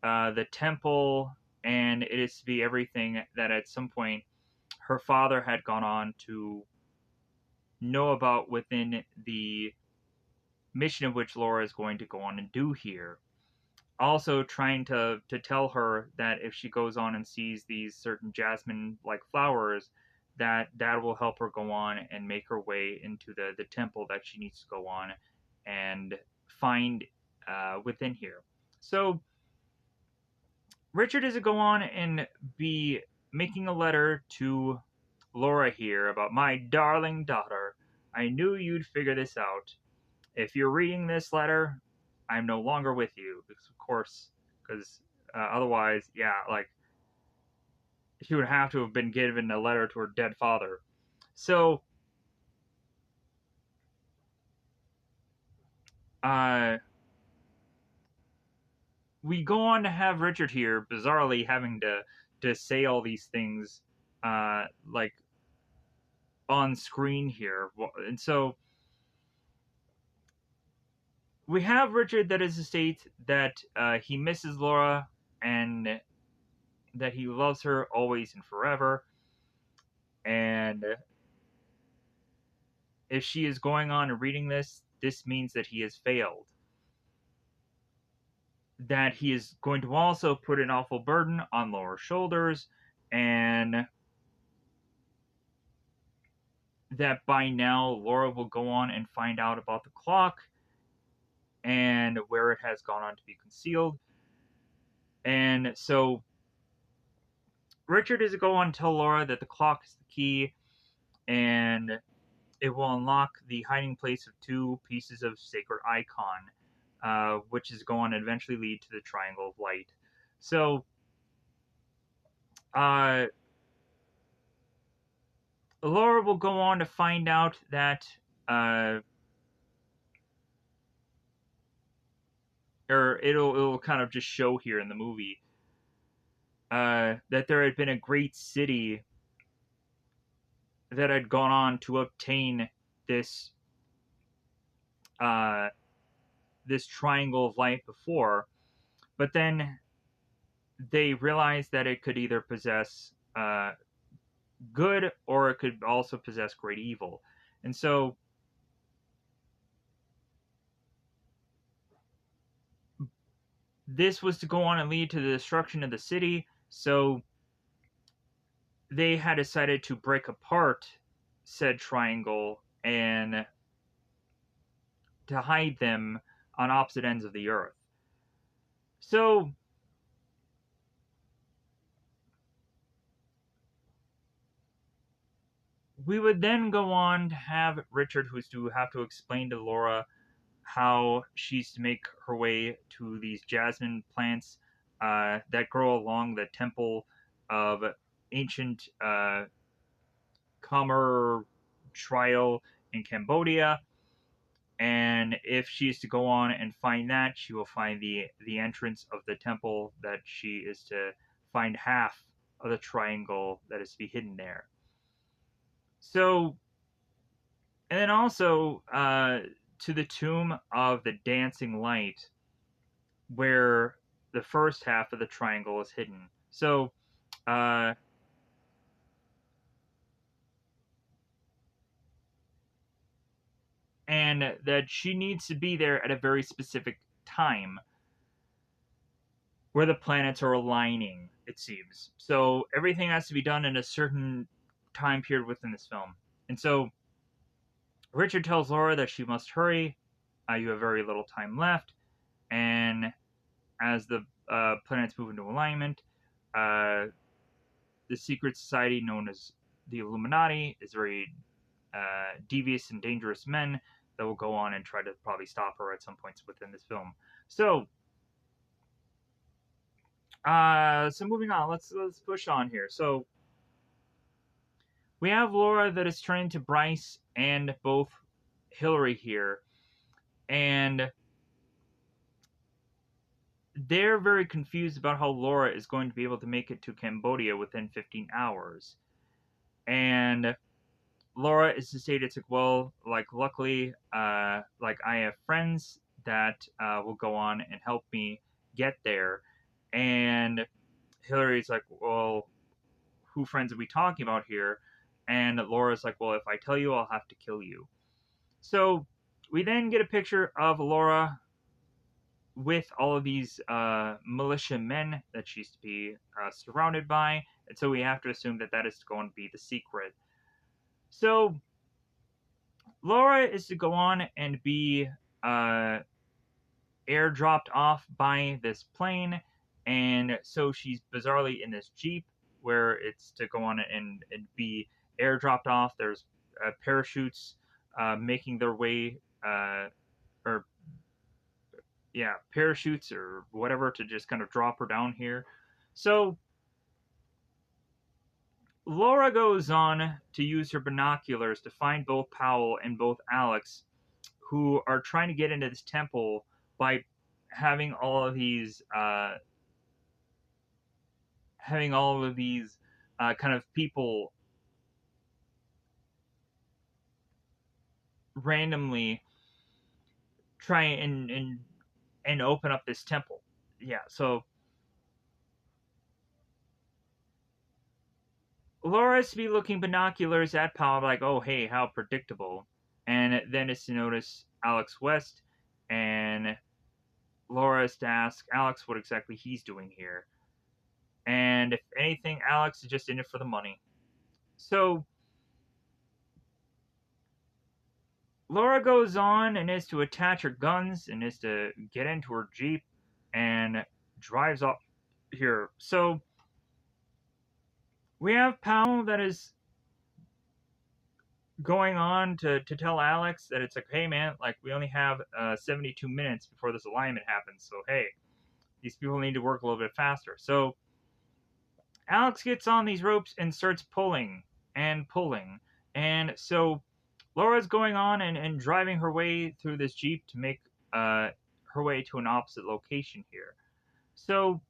the temple, and it is to be everything that at some point her father had gone on to know about within the mission of which Laura is going to go on and do here. Also trying to tell her that if she goes on and sees these certain jasmine like flowers, that will help her go on and make her way into the temple that she needs to go on and find within here. So Richard is to go on and be making a letter to Laura here about, my darling daughter, I knew you'd figure this out. If you're reading this letter, I'm no longer with you. Because, of course, because otherwise, yeah, like, she would have to have been given a letter to her dead father. So, we go on to have Richard here, bizarrely having to say all these things, like on screen here. And so we have Richard that is to state that he misses Laura and that he loves her always and forever. And if she is going on and reading this, this means that he has failed. That he is going to also put an awful burden on Laura's shoulders, and that by now Laura will go on and find out about the clock and where it has gone on to be concealed. And so Richard is to go on and tell Laura that the clock is the key and it will unlock the hiding place of two pieces of sacred icon, which is going to eventually lead to the Triangle of Light. So, uh, Laura will go on to find out that, or it'll kind of just show here in the movie, that there had been a great city that had gone on to obtain this uh, this triangle of light before, but then they realized that it could either possess good or it could also possess great evil, and so this was to go on and lead to the destruction of the city. So they had decided to break apart said triangle and to hide them on opposite ends of the earth. So we would then go on to have Richard, who's to have to explain to Laura how she's to make her way to these jasmine plants that grow along the temple of ancient Khmer trial in Cambodia. And if she is to go on and find that, she will find the entrance of the temple that she is to find half of the triangle that is to be hidden there. So, and then also to the tomb of the dancing light, where the first half of the triangle is hidden. So, uh, and that she needs to be there at a very specific time where the planets are aligning, it seems. So everything has to be done in a certain time period within this film. And so Richard tells Laura that she must hurry. You have very little time left. And as the planets move into alignment, uh, the secret society known as the Illuminati is very devious and dangerous men that will go on and try to probably stop her at some points within this film. So so moving on, let's push on here. So we have Laura that is turning to Bryce and both Hillary here, and they're very confused about how Laura is going to be able to make it to Cambodia within 15 hours. And Laura is to state it's like, well, like luckily, like I have friends that will go on and help me get there. And Hillary's like, well, who friends are we talking about here? And Laura's like, well, if I tell you, I'll have to kill you. So we then get a picture of Laura with all of these militia men that she's to be surrounded by. And so we have to assume that that is going to be the secret. So Laura is to go on and be uh, airdropped off by this plane. And so she's bizarrely in this Jeep where it's to go on and be airdropped off. There's parachutes making their way, or yeah, parachutes or whatever to just kind of drop her down here. So Laura goes on to use her binoculars to find both Powell and both Alex, who are trying to get into this temple by having all of these having all of these kind of people randomly try and open up this temple. Yeah, so Laura's to be looking binoculars at Powell like, oh hey, how predictable. And then it's to notice Alex West, and Laura is to ask Alex what exactly he's doing here. And if anything, Alex is just in it for the money. So Laura goes on and is to attach her guns and is to get into her Jeep and drives off here. So we have Powell that is going on to tell Alex that it's like, hey man, like we only have 72 minutes before this alignment happens. So hey, these people need to work a little bit faster. So Alex gets on these ropes and starts pulling and pulling. And so Laura's going on and driving her way through this Jeep to make her way to an opposite location here. So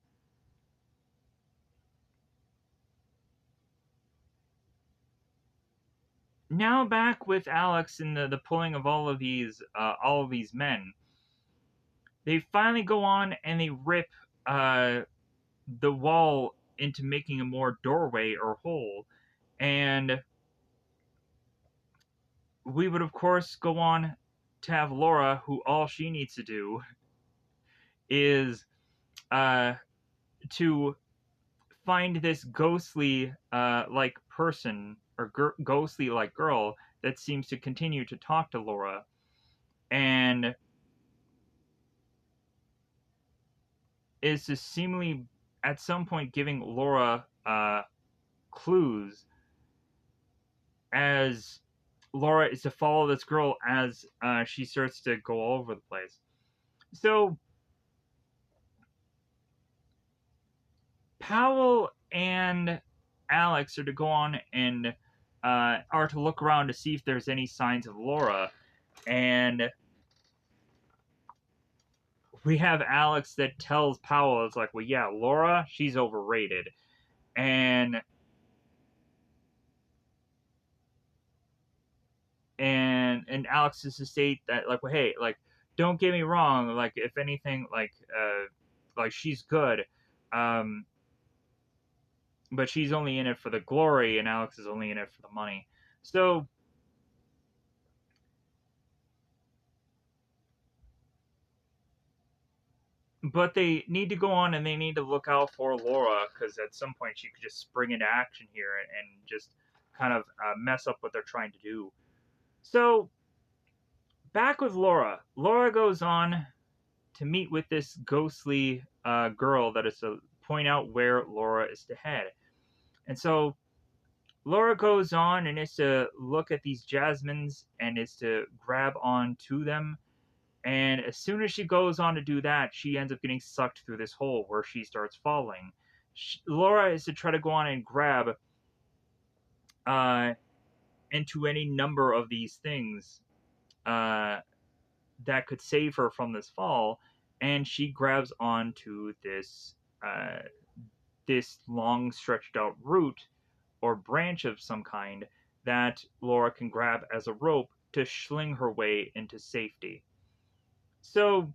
now back with Alex and the pulling of all of these men, they finally go on and they rip uh, the wall into making a more doorway or hole. And we would, of course, go on to have Laura, who all she needs to do is uh, to find this ghostly like person or ghostly like girl that seems to continue to talk to Laura and is to seemingly at some point giving Laura clues as Laura is to follow this girl as she starts to go all over the place. So Powell and Alex are to go on and are to look around to see if there's any signs of Laura, and we have Alex that tells Powell, it's like, well, yeah, Laura, she's overrated, and Alex is to state that, like, well, hey, like, don't get me wrong, like, if anything, like she's good, um, but she's only in it for the glory, and Alex is only in it for the money. So but they need to go on and they need to look out for Laura because at some point she could just spring into action here and just kind of mess up what they're trying to do. So back with Laura. Laura goes on to meet with this ghostly girl that is to point out where Laura is to head. And so Laura goes on and is to look at these jasmines and is to grab on to them. And as soon as she goes on to do that, she ends up getting sucked through this hole where she starts falling. Laura is to try to go on and grab uh, into any number of these things uh, that could save her from this fall, and she grabs onto this long stretched out root or branch of some kind that Laura can grab as a rope to sling her way into safety. So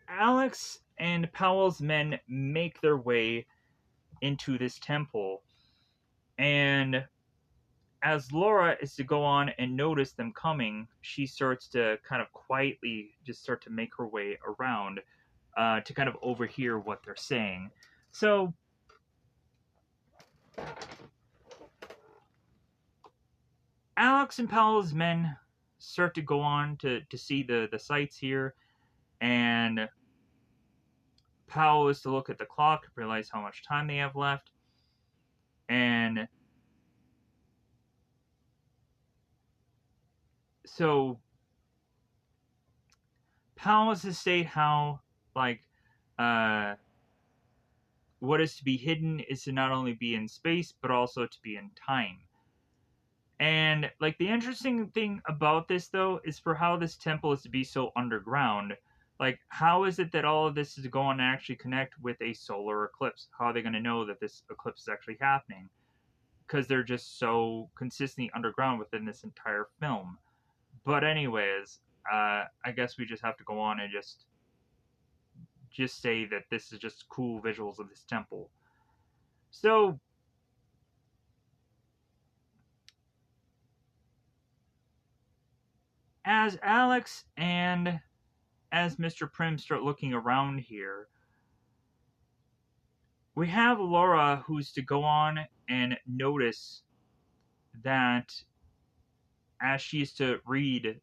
Alex and Powell's men make their way into this temple, and as Laura is to go on and notice them coming, she starts to kind of quietly just start to make her way around to kind of overhear what they're saying. So Alex and Powell's men start to go on to see the sights here, and Powell is to look at the clock, realize how much time they have left, and so Powell is to state how like uh, what is to be hidden is to not only be in space but also to be in time. And like the interesting thing about this though is for how this temple is to be so underground. Like, how is it that all of this is going to actually connect with a solar eclipse? How are they going to know that this eclipse is actually happening? Because they're just so consistently underground within this entire film. But anyways, I guess we just have to go on and just say that this is just cool visuals of this temple. So as Alex and as Mr. Prim start looking around here, we have Laura who's to go on and notice that as she is to read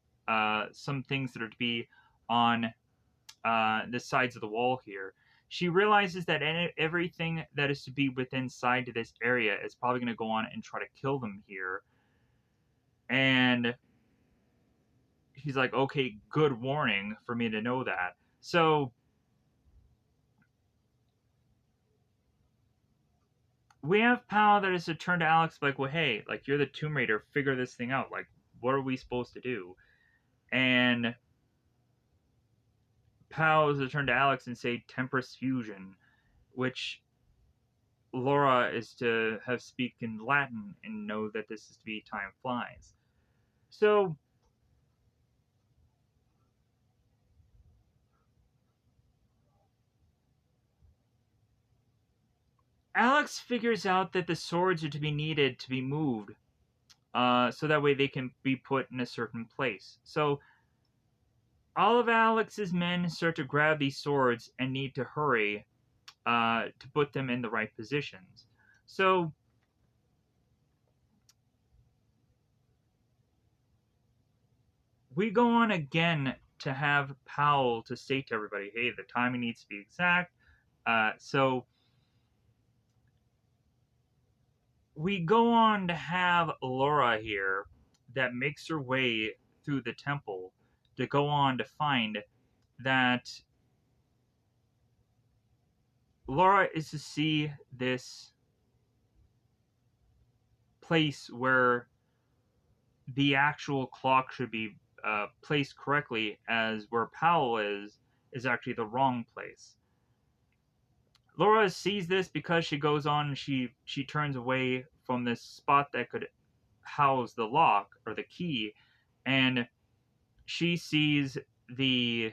some things that are to be on the sides of the wall here, she realizes that everything that is to be within inside to this area is probably going to go on and try to kill them here. And he's like, okay, good warning for me to know that. So we have Pal that is to turn to Alex like, well, hey, like you're the Tomb Raider, figure this thing out. Like, what are we supposed to do? And Pal is to turn to Alex and say Temperance Fusion, which Laura is to have speak in Latin and know that this is to be time flies. So Alex figures out that the swords are to be needed to be moved, so that way they can be put in a certain place. So all of Alex's men start to grab these swords and need to hurry to put them in the right positions. So we go on again to have Powell to state to everybody, hey, the timing needs to be exact. So we go on to have Laura here that makes her way through the temple to go on to find that Laura is to see this place where the actual clock should be placed correctly, as where Powell is actually the wrong place. Laura sees this because she goes on and she turns away from this spot that could house the lock or the key, and she sees the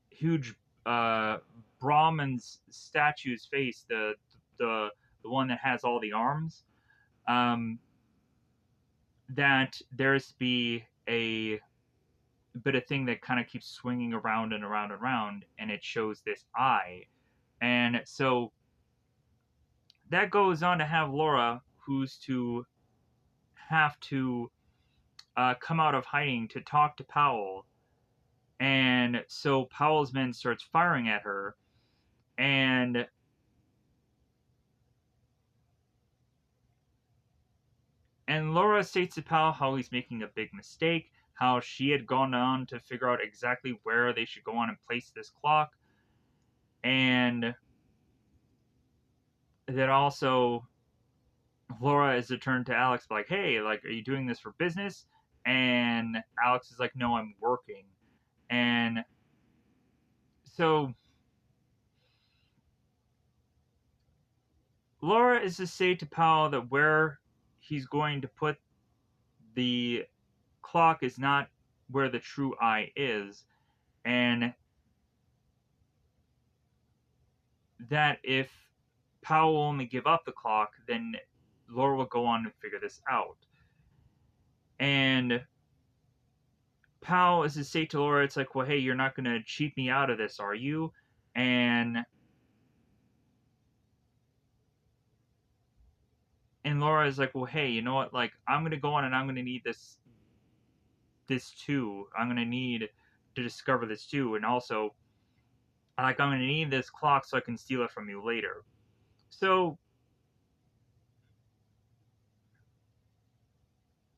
huge Brahman's statue's face, the the one that has all the arms. Um, that there's to be a bit of thing that kind of keeps swinging around and around and around, and it shows this eye. And so that goes on to have Laura, who's to have to come out of hiding to talk to Powell. And so Powell's men starts firing at her, and Laura states to Powell how he's making a big mistake, how she had gone on to figure out exactly where they should go on and place this clock, and that also Laura is to turn to Alex like, hey, like, are you doing this for business? And Alex is like, no, I'm working. And so Laura is to say to Powell that where he's going to put the clock is not where the true eye is, and that if Powell will only give up the clock, then Laura will go on and figure this out. And Powell is to say to Laura, it's like, well, hey, you're not going to cheat me out of this, are you? And Laura is like, well, hey, you know what? Like, I'm gonna go on and I'm gonna need this too. I'm gonna need to discover this too, and also, like, I'm gonna need this clock so I can steal it from you later. So,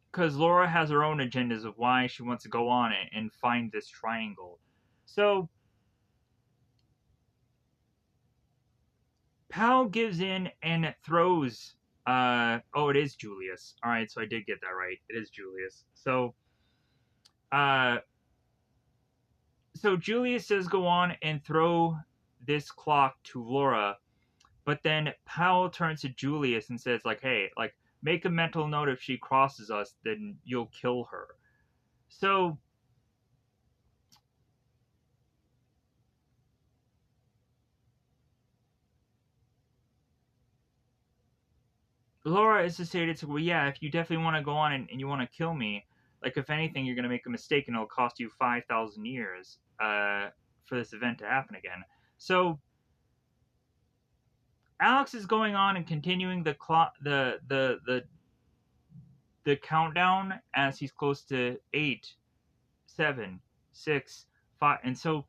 because Laura has her own agendas of why she wants to go on and find this triangle. So, Pal gives in and throws. Oh, it is Julius. All right, so I did get that right. It is Julius. So, uh, So Julius says go on and throw this clock to Laura, but then Powell turns to Julius and says, like, hey, like, make a mental note if she crosses us, then you'll kill her. So Laura is to say to, well, yeah, if you definitely want to go on and you want to kill me, like, if anything, you're going to make a mistake and it'll cost you 5,000 years for this event to happen again. So Alex is going on and continuing the clock, the countdown as he's close to 8, 7, 6, 5, and so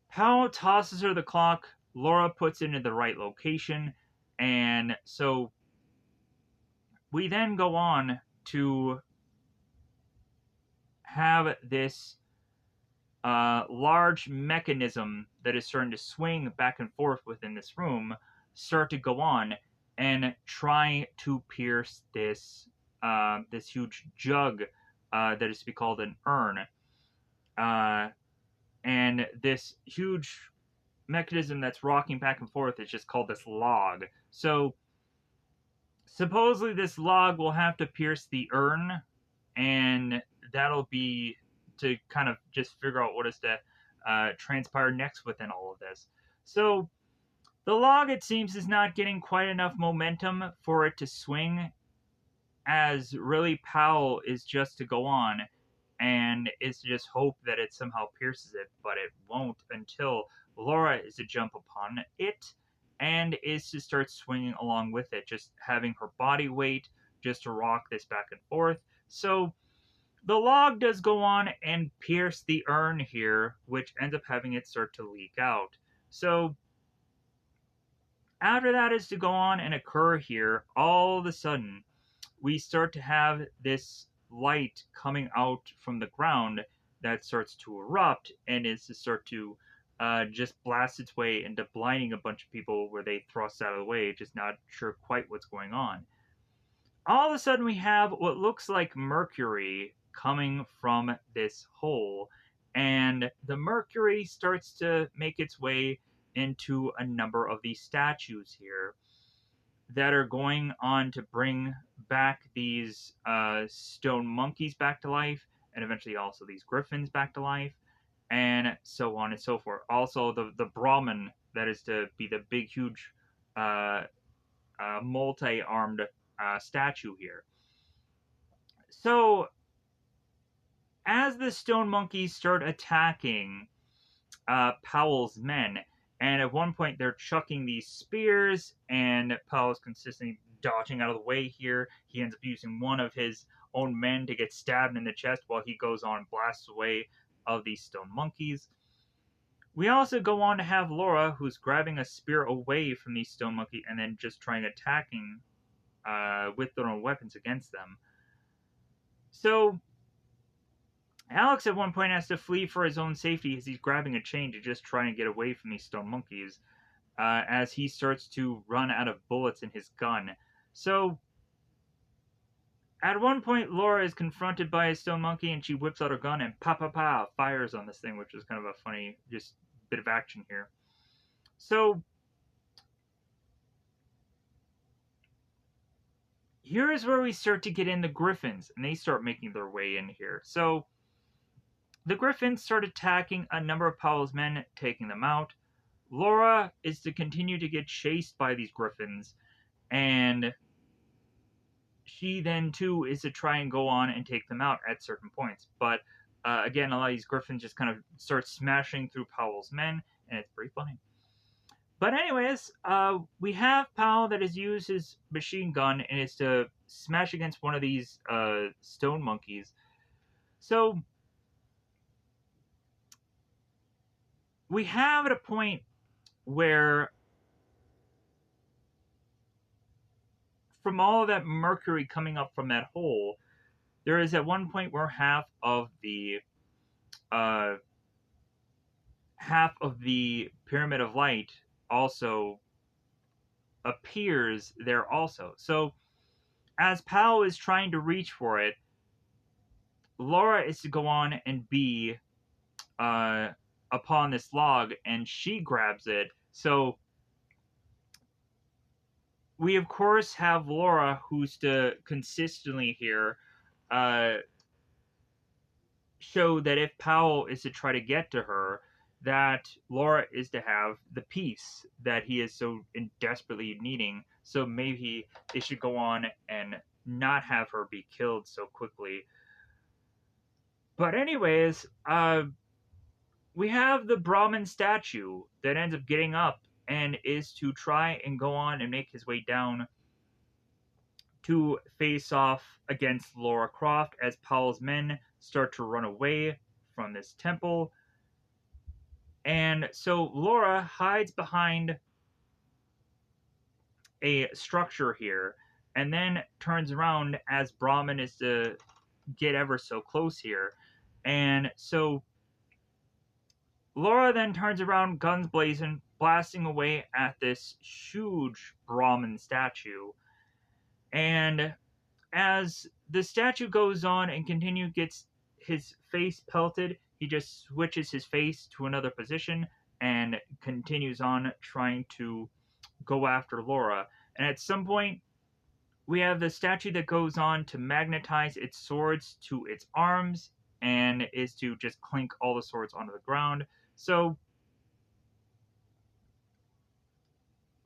Powell tosses her the clock. Laura puts it in the right location, and so we then go on to have this large mechanism that is starting to swing back and forth within this room start to go on and try to pierce this huge jug that is to be called an urn. And this huge mechanism that's rocking back and forth is just called this log. So supposedly this log will have to pierce the urn, and that'll be to kind of just figure out what is to transpire next within all of this. So the log, it seems, is not getting quite enough momentum for it to swing, as really Powell is just to go on and is to just hope that it somehow pierces it, but it won't until Laura is to jump upon it and is to start swinging along with it, just having her body weight just to rock this back and forth. So the log does go on and pierce the urn here, which ends up having it start to leak out. So after that is to go on and occur here, all of a sudden we start to have this light coming out from the ground that starts to erupt and is to start to just blast its way into blinding a bunch of people where they thrust out of the way, just not sure quite what's going on. All of a sudden, we have what looks like mercury coming from this hole, and the mercury starts to make its way into a number of these statues here that are going on to bring back these stone monkeys back to life, and eventually also these griffins back to life, and so on and so forth. Also, the Brahmin that is to be the big, huge, uh, multi-armed statue here. So, as the stone monkeys start attacking Powell's men, and at one point they're chucking these spears, and Powell's consistently dodging out of the way here. He ends up using one of his own men to get stabbed in the chest while he goes on and blasts away of these stone monkeys. We also go on to have Laura, who's grabbing a spear away from these stone monkeys and then just trying attacking with their own weapons against them. So Alex at one point has to flee for his own safety as he's grabbing a chain to just try and get away from these stone monkeys as he starts to run out of bullets in his gun. So at one point, Laura is confronted by a stone monkey and she whips out her gun and pa pa pa fires on this thing, which is kind of a funny just bit of action here. So here is where we start to get in the griffins, and they start making their way in here. So the griffins start attacking a number of Powell's men, taking them out. Laura is to continue to get chased by these griffins, and she then too is to try and go on and take them out at certain points. But again, a lot of these griffins just kind of start smashing through Powell's men, and it's pretty funny. But anyways, we have Powell that has used his machine gun and is to smash against one of these stone monkeys. So we have at a point where from all of that mercury coming up from that hole, there is at one point where uh, half of the pyramid of light also appears there also. So as Powell is trying to reach for it, Laura is to go on and be uh, upon this log, and she grabs it. So we of course have Laura, who's to consistently here uh, show that if Powell is to try to get to her, that Laura is to have the peace that he is so desperately needing. So maybe they should go on and not have her be killed so quickly. But anyways, we have the Brahmin statue that ends up getting up and is to try and go on and make his way down to face off against Lara Croft as Powell's men start to run away from this temple. And so Laura hides behind a structure here and then turns around as Brahmin is to get ever so close here. And so Laura then turns around, guns blazing, blasting away at this huge Brahmin statue. And as the statue goes on and gets his face pelted, he just switches his face to another position and continues on trying to go after Laura. And at some point, we have the statue that goes on to magnetize its swords to its arms and is to just clink all the swords onto the ground. So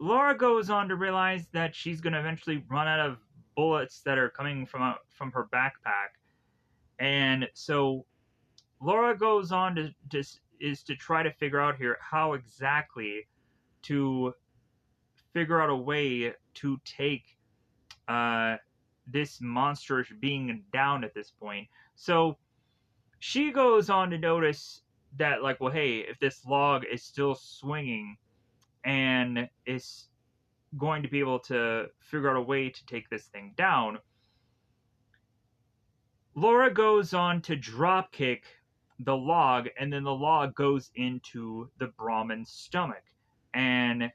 Laura goes on to realize that she's going to eventually run out of bullets that are coming from her backpack. And so Laura goes on to try to figure out here how exactly to figure out a way to take uh, this monster being down at this point. So she goes on to notice that, like, well, hey, if this log is still swinging and is going to be able to figure out a way to take this thing down, Laura goes on to drop kick the log, and then the log goes into the Brahmin's stomach, and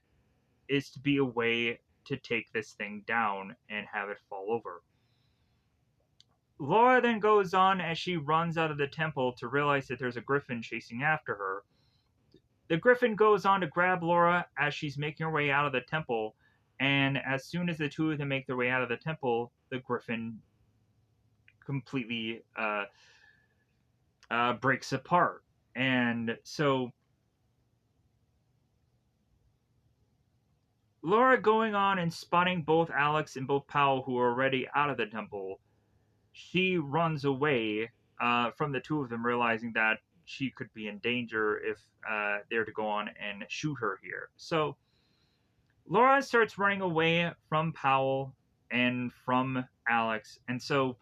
is to be a way to take this thing down and have it fall over. Laura then goes on as she runs out of the temple to realize that there's a griffin chasing after her. The griffin goes on to grab Laura as she's making her way out of the temple, and as soon as the two of them make their way out of the temple, the griffin completely breaks apart. And so Laura going on and spotting both Alex and both Powell, who are already out of the temple, she runs away from the two of them, realizing that she could be in danger if they're to go on and shoot her here. So Laura starts running away from Powell and from Alex, and so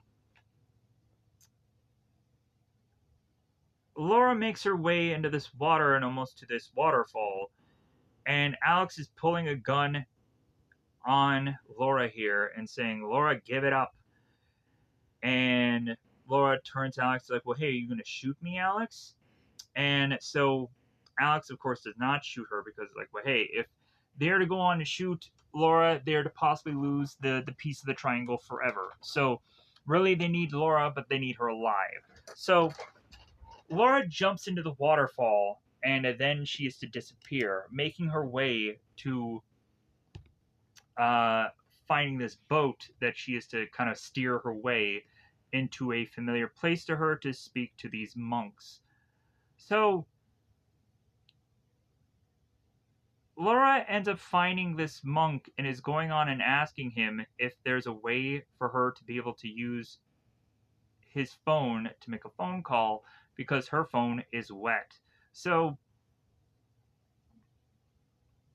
Laura makes her way into this water and almost to this waterfall, and Alex is pulling a gun on Laura here and saying, Laura, give it up. And Laura turns to Alex like, well, hey, are you going to shoot me, Alex? And so Alex, of course, does not shoot her because, like, well, hey, if they're to go on to shoot Laura, they're to possibly lose the piece of the triangle forever. So really, they need Laura, but they need her alive. So Laura jumps into the waterfall, and then she is to disappear, making her way to uh, finding this boat that she is to kind of steer her way into a familiar place to her to speak to these monks. So Laura ends up finding this monk and is going on and asking him if there's a way for her to be able to use his phone to make a phone call because her phone is wet. So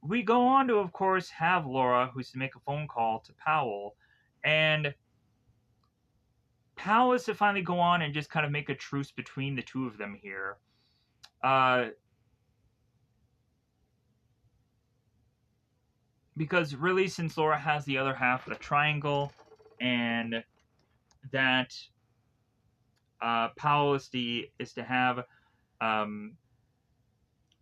we go on to, of course, have Laura, who's to make a phone call to Powell, and Powell is to finally go on and just kind of make a truce between the two of them here. Uh, because really, since Laura has the other half of the triangle, and that Powell is to have um,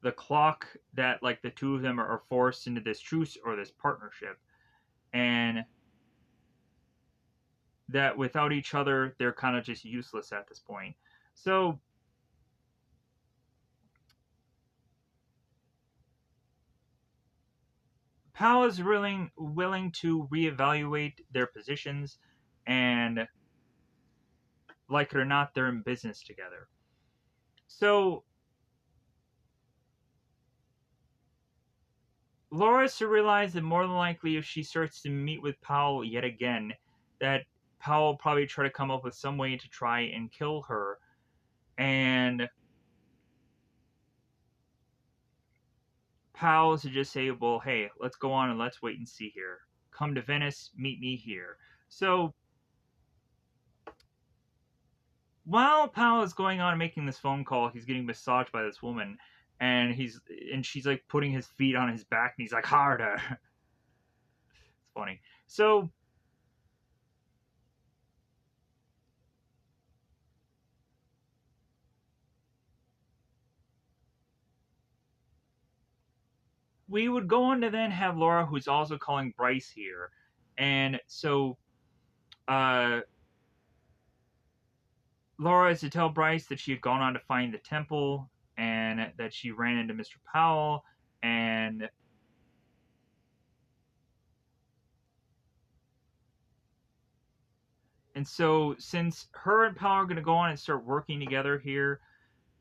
the clock that like the two of them are forced into this truce or this partnership, and that without each other they're kind of just useless at this point. So Powell is willing to reevaluate their positions, and like it or not, they're in business together. So Laura to realize that more than likely, if she starts to meet with Powell yet again, that Powell will probably try to come up with some way to try and kill her. And Powell to just say, well, hey, let's go on and let's wait and see here. Come to Venice, meet me here. So while Powell is going on and making this phone call, he's getting massaged by this woman, and she's like putting his feet on his back, and he's like harder. It's funny. So we would go on to then have Laura, who's also calling Bryce here, and so uh, Laura is to tell Bryce that she had gone on to find the temple and that she ran into Mr. Powell, and so since her and Powell are going to go on and start working together here,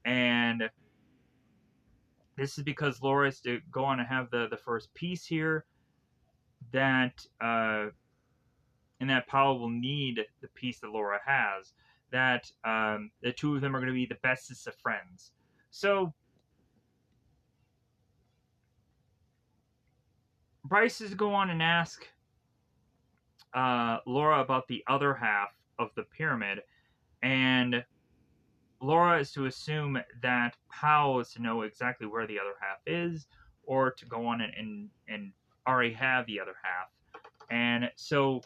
and this is because Laura is to go on and have the first piece here, that and that Powell will need the piece that Laura has. That the two of them are going to be the bestest of friends. So Bryce is to go on and ask Laura about the other half of the pyramid, and Laura is to assume that Powell is to know exactly where the other half is, or to go on and already have the other half. And so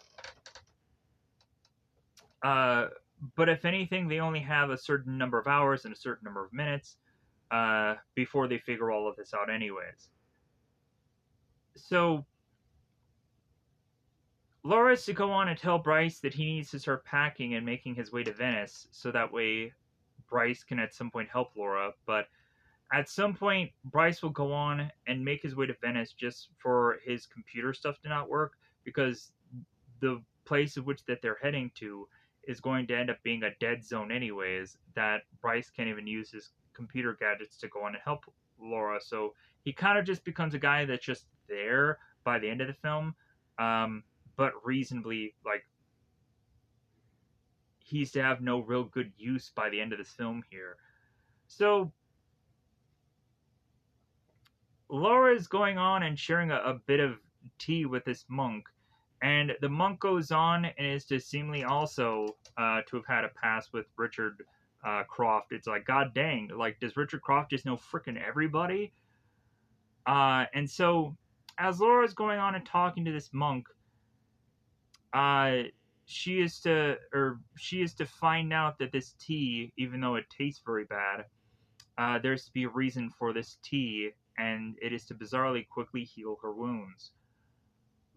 Uh, but if anything, they only have a certain number of hours and a certain number of minutes before they figure all of this out, anyways. So Laura is to go on and tell Bryce that he needs to start packing and making his way to Venice, so that way Bryce can at some point help Laura. But at some point, Bryce will go on and make his way to Venice just for his computer stuff to not work, because the place of which that they're heading to is going to end up being a dead zone anyways, that Bryce can't even use his computer gadgets to go on and help Laura. So he kind of just becomes a guy that's just there by the end of the film, but reasonably, like, he's to have no real good use by the end of this film here. So Laura is going on and sharing a bit of tea with this monk, and the monk goes on and is to seemingly also to have had a pass with Richard Croft. It's like, god dang, like, does Richard Croft just know freaking everybody? And so, as Laura is going on and talking to this monk, uh, she is to find out that this tea, even though it tastes very bad, there's to be a reason for this tea, and it is to bizarrely quickly heal her wounds.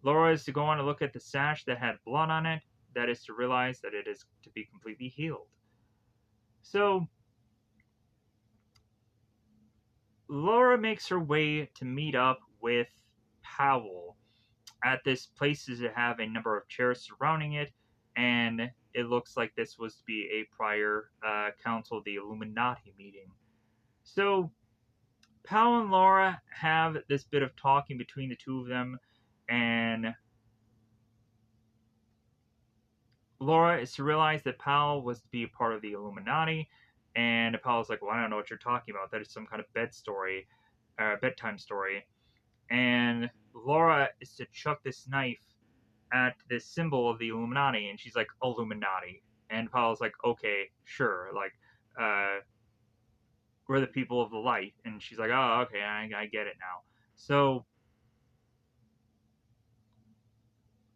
Laura is to go on to look at the sash that had blood on it, that is to realize that it is to be completely healed. So, Laura makes her way to meet up with Powell at this place to have a number of chairs surrounding it, and it looks like this was to be a prior Council of the Illuminati meeting. So, Powell and Laura have this bit of talking between the two of them, and Laura is to realize that Powell was to be a part of the Illuminati, and Powell's like, "Well, I don't know what you're talking about. That is some kind of bedtime story." And Laura is to chuck this knife at this symbol of the Illuminati, and she's like, "Illuminati," and Powell's like, "Okay, sure, like, uh, we're the people of the light," and she's like, "Oh, okay, I get it now." So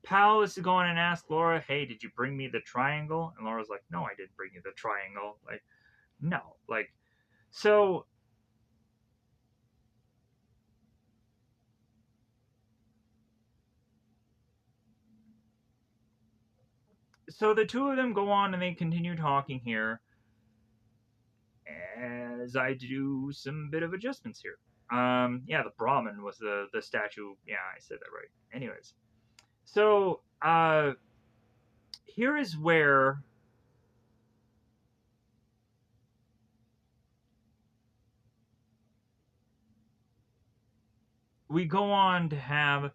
Powell is to go in and ask Laura, "Hey, did you bring me the triangle?" And Laura's like, "No, I didn't bring you the triangle." Like, no, like, so the two of them go on and they continue talking here as I do some bit of adjustments here. Yeah, the Brahmin was the statue. Yeah, I said that right. Anyways, so here is where we go on to have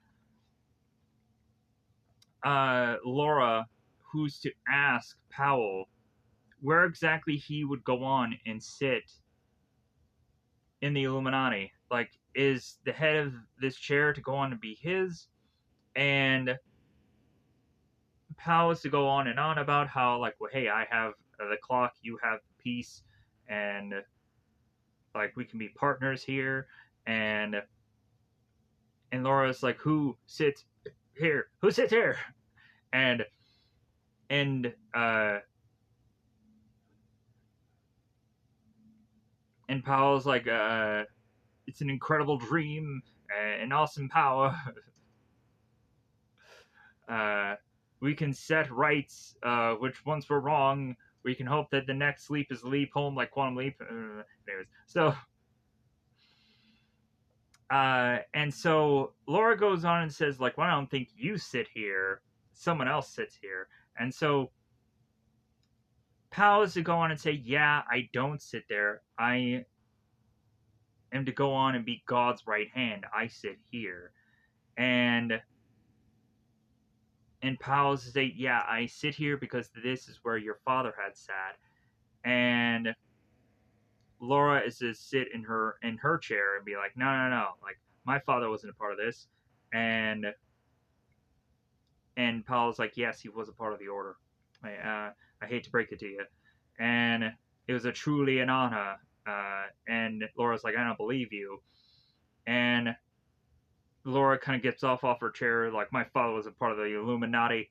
Laura, who's to ask Powell where exactly he would go on and sit in the Illuminati. Like, is the head of this chair to go on to be his? And Powell is to go on and on about how, like, well, hey, I have the clock, you have the piece, and like we can be partners here. And Laura's like, who sits here? Who sits here? And and uh and Powell's like, it's an incredible dream, an awesome power. uh, we can set rights which once were wrong. We can hope that the next leap is a leap home like Quantum Leap. Anyways, so and so Laura goes on and says, like, well, I don't think you sit here. Someone else sits here. And so Powell is to go on and say, yeah, I don't sit there. I am to go on and be God's right hand. I sit here. And Powell's to say, yeah, I sit here because this is where your father had sat. And Laura is to sit in her chair and be like, no, no, no, like my father wasn't a part of this. And Powell's like, yes, he was a part of the order. I hate to break it to you. And it was a truly an honor. And Laura's like, I don't believe you. And Laura kind of gets off her chair, like, my father was a part of the Illuminati.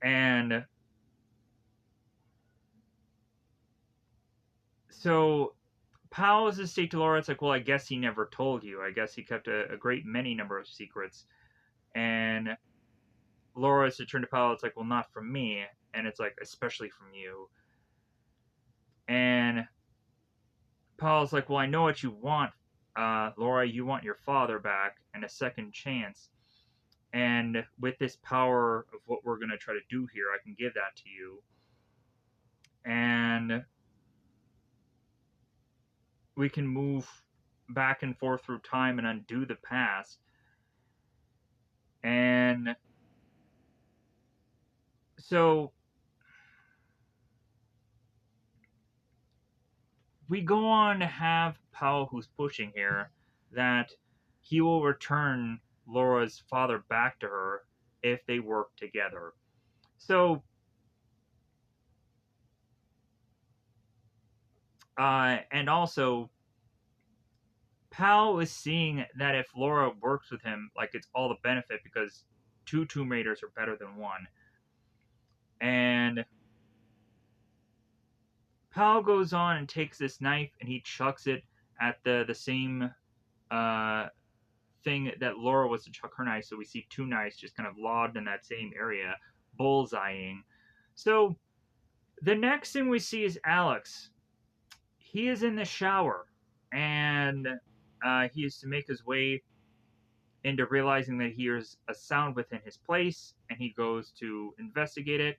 And so Powell's to state to Laura, it's like, well, I guess he never told you. I guess he kept a great many number of secrets. And Laura's to turn to Powell, it's like, well, not from me. And it's like, especially from you. And Powell's like, well, I know what you want, Laura. You want your father back and a second chance. And with this power of what we're going to try to do here, I can give that to you. And we can move back and forth through time and undo the past. And so we go on to have Powell, who's pushing here, that he will return Laura's father back to her if they work together. So, and also, Powell is seeing that if Laura works with him, like, it's all the benefit because two Tomb Raiders are better than one. And Powell goes on and takes this knife and he chucks it at the same uh, thing that Laura was to chuck her knife. So we see two knives just kind of lobbed in that same area, bullseyeing. So the next thing we see is Alex. He is in the shower and he is to make his way into realizing that he hears a sound within his place and he goes to investigate it.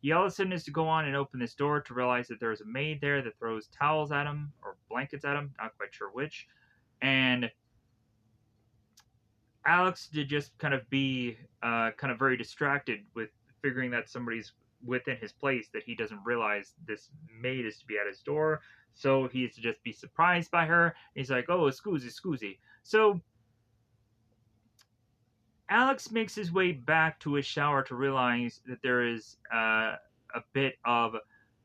He all of a sudden is to go on and open this door to realize that there's a maid there that throws towels at him or blankets at him, not quite sure which. And Alex did just kind of be kind of very distracted with figuring that somebody's within his place that he doesn't realize this maid is to be at his door. So he's to just be surprised by her. He's like, oh, scusi, scusi. So Alex makes his way back to his shower to realize that there is a bit uh,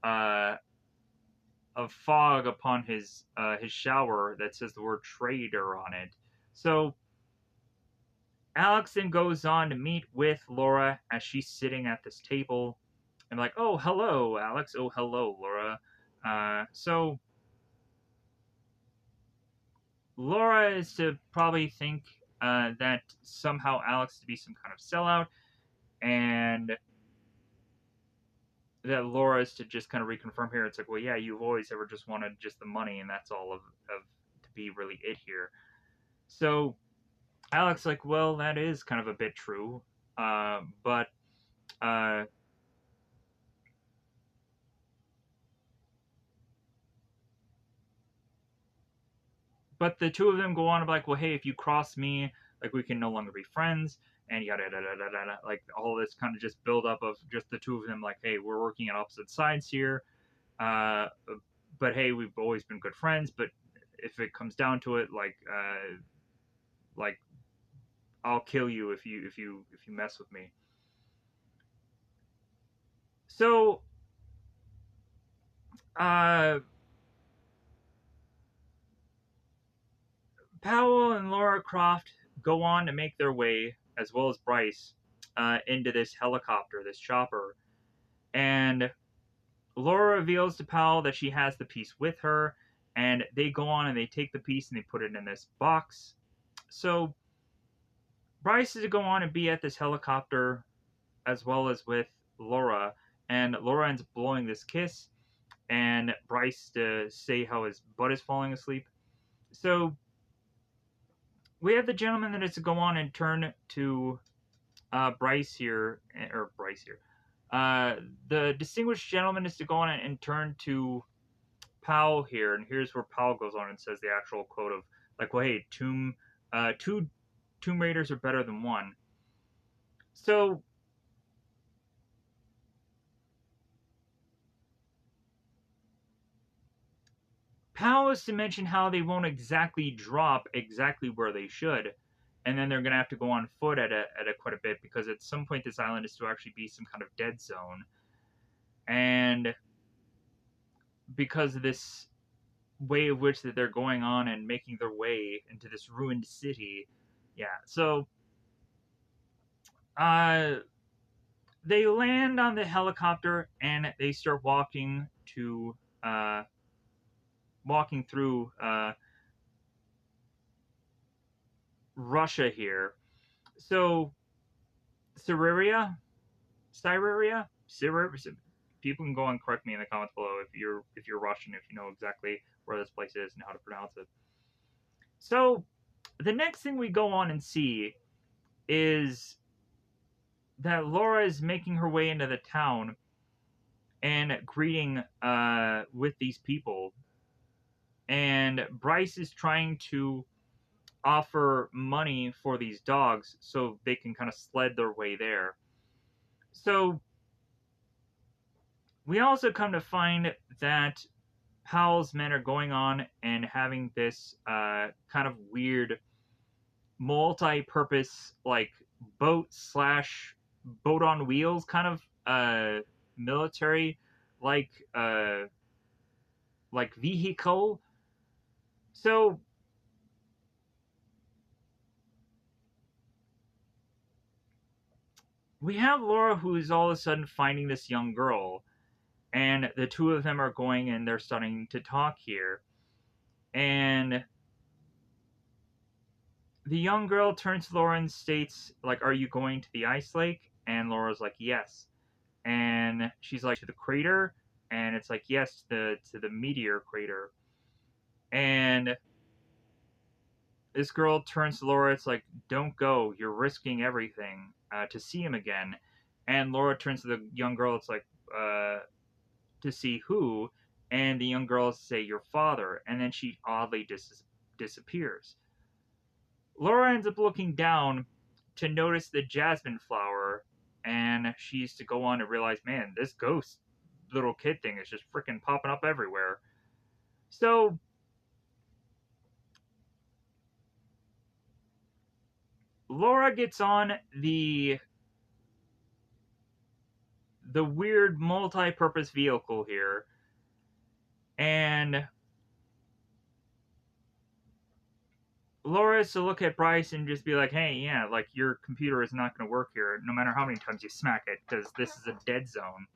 of fog upon his shower that says the word trader on it. So Alex then goes on to meet with Laura as she's sitting at this table. And like, oh, hello, Alex. Oh, hello, Laura. So Laura is to probably think that somehow Alex to be some kind of sellout, and that Laura is to just kind of reconfirm here. It's like, well, yeah, you've always ever just wanted just the money, and that's all of to be really it here. So Alex, like, well, that is kind of a bit true, but uh, the two of them go on to be like, well, hey, if you cross me, like, we can no longer be friends, and yada yada yada yada. Like, all this kind of just build up of just the two of them, like, hey, we're working at opposite sides here, uh, but hey, we've always been good friends. But if it comes down to it, like I'll kill you if you mess with me. So, uh, Powell and Lara Croft go on to make their way, as well as Bryce, into this helicopter, this chopper, and Laura reveals to Powell that she has the piece with her, and they go on and they take the piece and they put it in this box. So Bryce is to go on and be at this helicopter as well as with Laura, and Laura ends up blowing this kiss, and Bryce to say how his butt is falling asleep. So we have the gentleman that is to go on and turn to Bryce here, or Bryce here. The distinguished gentleman is to go on and turn to Powell here, and here's where Powell goes on and says the actual quote of like, well, hey, two Tomb Raiders are better than one. So Powell is to mention how they won't exactly drop exactly where they should, and then they're going to have to go on foot at a quite a bit because at some point this island is to actually be some kind of dead zone, and because of this way of which that they're going on and making their way into this ruined city, yeah. So uh, they land on the helicopter and they start uh, walking through Russia here. So Syria, Syria, Syria. People can go and correct me in the comments below if you're Russian, if you know exactly where this place is and how to pronounce it. So the next thing we go on and see is that Laura is making her way into the town and greeting with these people, and Bryce is trying to offer money for these dogs so they can kind of sled their way there. So we also come to find that Powell's men are going on and having this kind of weird multi-purpose like boat slash boat on wheels kind of military like uh like vehicle. So we have Laura who's all of a sudden finding this young girl, and the two of them are going and they're starting to talk here, and the young girl turns to Laura and states like, are you going to the ice lake? And Laura's like, yes. And she's like, to the crater? And it's like, yes, to the meteor crater. And this girl turns to Laura. It's like, don't go. You're risking everything to see him again. And Laura turns to the young girl. It's like, to see who? And the young girl say, your father. And then she oddly disappears. Laura ends up looking down to notice the jasmine flower, and she's to go on to realize, man, this ghost little kid thing is just freaking popping up everywhere. So Laura gets on the weird multi-purpose vehicle here, and Laura is to look at Bryce and just be like, hey, yeah, like your computer is not going to work here no matter how many times you smack it because this is a dead zone.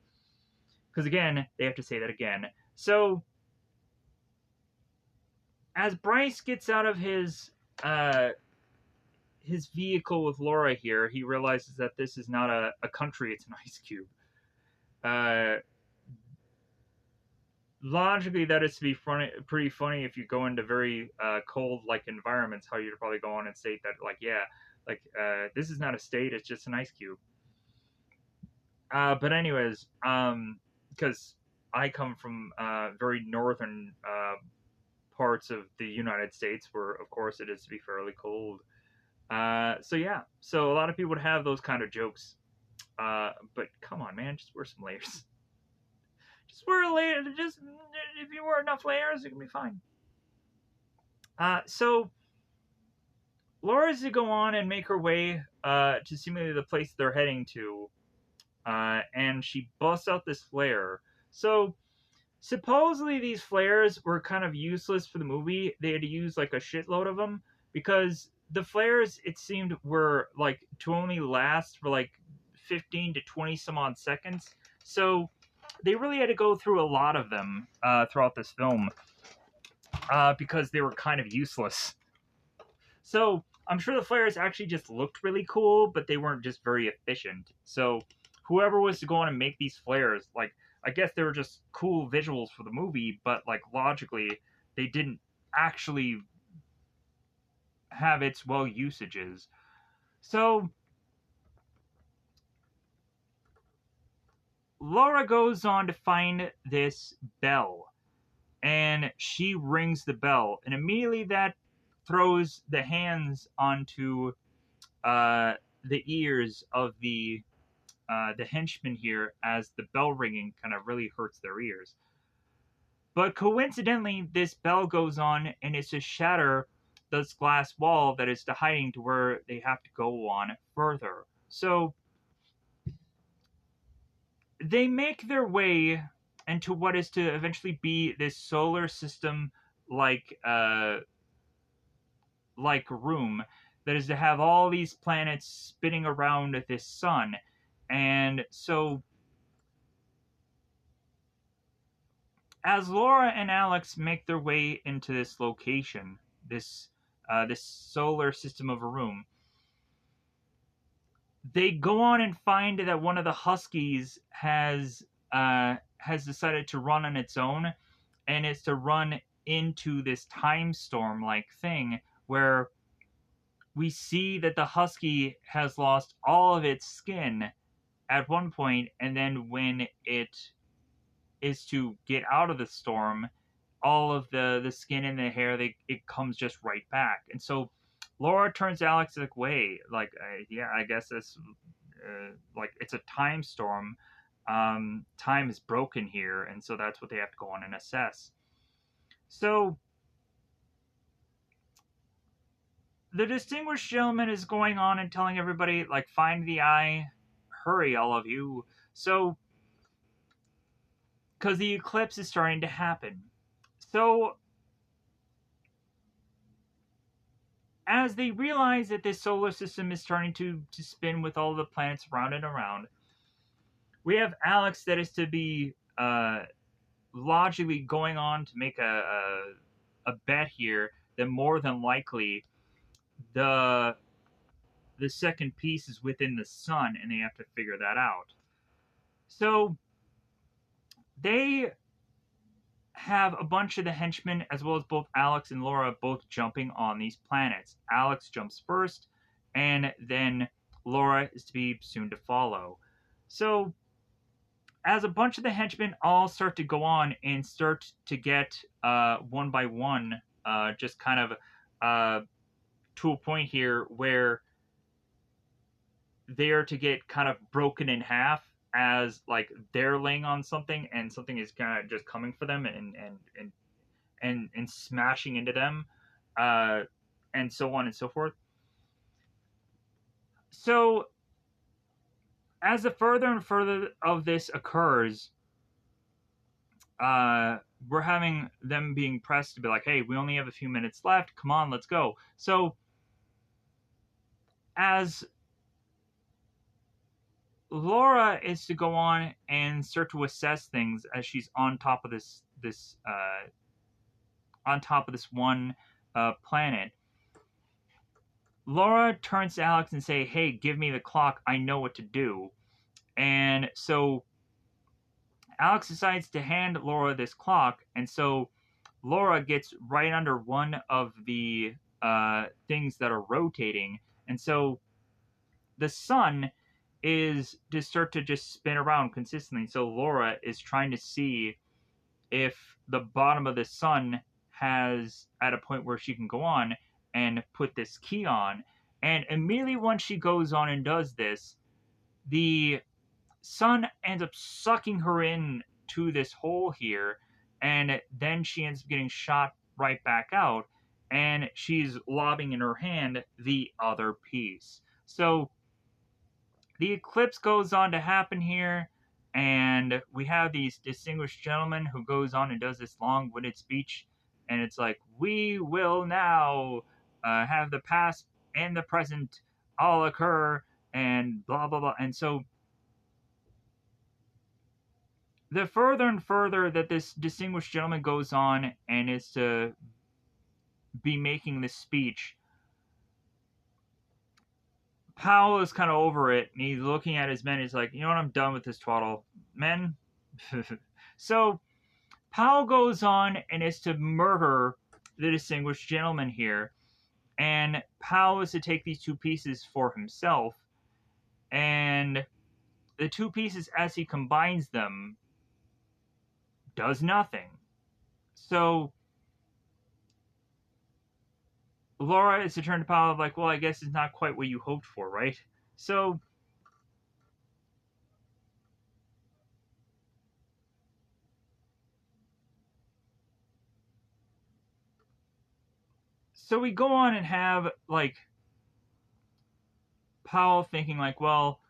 Because again, they have to say that again. So as Bryce gets out of his vehicle with Laura here, he realizes that this is not a country; it's an ice cube. logically that is to be funny, pretty funny if you go into very cold like environments. How you'd probably go on and state that like yeah, like this is not a state; it's just an ice cube. But anyways, because I come from very northern parts of the United States, where of course it is to be fairly cold. So yeah, so a lot of people would have those kind of jokes. But come on, man, just wear some layers. Just wear a layer. Just if you wear enough layers, it can be fine. So Laura's to go on and make her way to seemingly the place they're heading to, and she busts out this flare. So supposedly these flares were kind of useless for the movie. They had to use like a shitload of them because the flares it seemed were like to only last for like 15 to 20 some odd seconds. So they really had to go through a lot of them throughout this film because they were kind of useless. So I'm sure the flares actually just looked really cool, but they weren't just very efficient. So whoever was to go on and make these flares, like I guess they were just cool visuals for the movie, but like logically they didn't actually have its well usages. So Laura goes on to find this bell and she rings the bell and immediately that throws the hands onto uh, the ears of the henchmen here as the bell ringing kind of really hurts their ears. But coincidentally, this bell goes on and it's to shatter this glass wall that is to hiding to where they have to go on further. So they make their way into what is to eventually be this solar system like like room that is to have all these planets spinning around this sun. And so as Laura and Alex make their way into this location, this solar system of a room, they go on and find that one of the Huskies has decided to run on its own, and it's to run into this time storm like thing where we see that the Husky has lost all of its skin at one point, and then when it is to get out of the storm, all of the skin and the hair it comes just right back. And so Laura turns to Alex like, "Wait, like yeah, I guess it's like it's a time storm. Time is broken here, and so that's what they have to go on and assess." So the distinguished gentleman is going on and telling everybody like, "Find the eye, hurry, all of you." So because the eclipse is starting to happen. So as they realize that this solar system is starting to spin with all the planets around and around, we have Alex that is to be logically going on to make a bet here that more than likely the the second piece is within the sun and they have to figure that out. So they have a bunch of the henchmen as well as both Alex and Laura both jumping on these planets. Alex jumps first, and then Laura is to be soon to follow. So as a bunch of the henchmen all start to go on and start to get one by one, just kind of to a point here where they are to get kind of broken in half as like they're laying on something and something is kind of just coming for them and smashing into them, uh, and so on and so forth. So as the further and further of this occurs, uh, we're having them being pressed to be like, "Hey, we only have a few minutes left. Come on, let's go." So as Laura is to go on and start to assess things as she's on top of this on top of this one planet. Laura turns to Alex and say, "Hey, give me the clock. I know what to do." And so Alex decides to hand Laura this clock, and so Laura gets right under one of the things that are rotating, and so the sun is to start to just spin around consistently. So Laura is trying to see if the bottom of the sun has at a point where she can go on and put this key on. And immediately once she goes on and does this, the sun ends up sucking her in to this hole here, and then she ends up getting shot right back out, and she's lobbing in her hand the other piece. So the eclipse goes on to happen here, and we have these distinguished gentlemen who goes on and does this long-winded speech, and it's like, we will now have the past and the present all occur, and blah blah blah. And so the further and further that this distinguished gentleman goes on and is to be making this speech, Powell is kind of over it, and he's looking at his men. He's like, you know what, I'm done with this twaddle. Men. So Powell goes on and is to murder the distinguished gentleman here. And Powell is to take these two pieces for himself. And the two pieces, as he combines them, does nothing. So Laura is to turn to Powell like, well, I guess it's not quite what you hoped for, right? So we go on and have like Powell thinking like, well,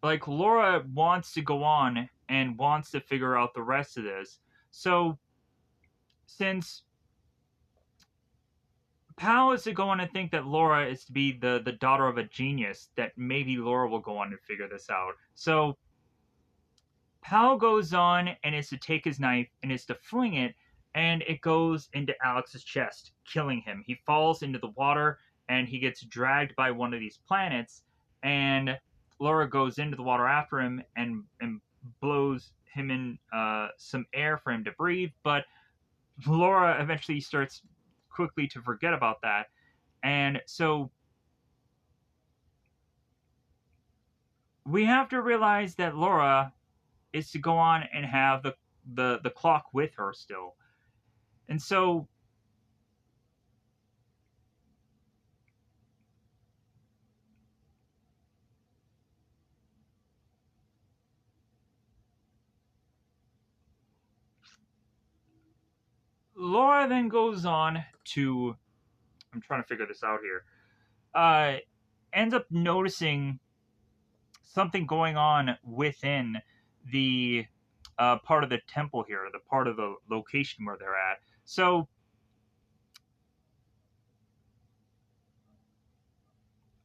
like Laura wants to go on and wants to figure out the rest of this. So since Powell is to go on and think that Laura is to be the daughter of a genius, that maybe Laura will go on and figure this out. So Powell goes on and is to take his knife and is to fling it, and it goes into Alex's chest, killing him. He falls into the water and he gets dragged by one of these planets, and Laura goes into the water after him and blows him in some air for him to breathe. But Laura eventually starts quickly to forget about that. And so we have to realize that Laura is to go on and have the clock with her still. And so Laura then goes on to, I'm trying to figure this out here, ends up noticing something going on within the part of the temple here, the part of the location where they're at. So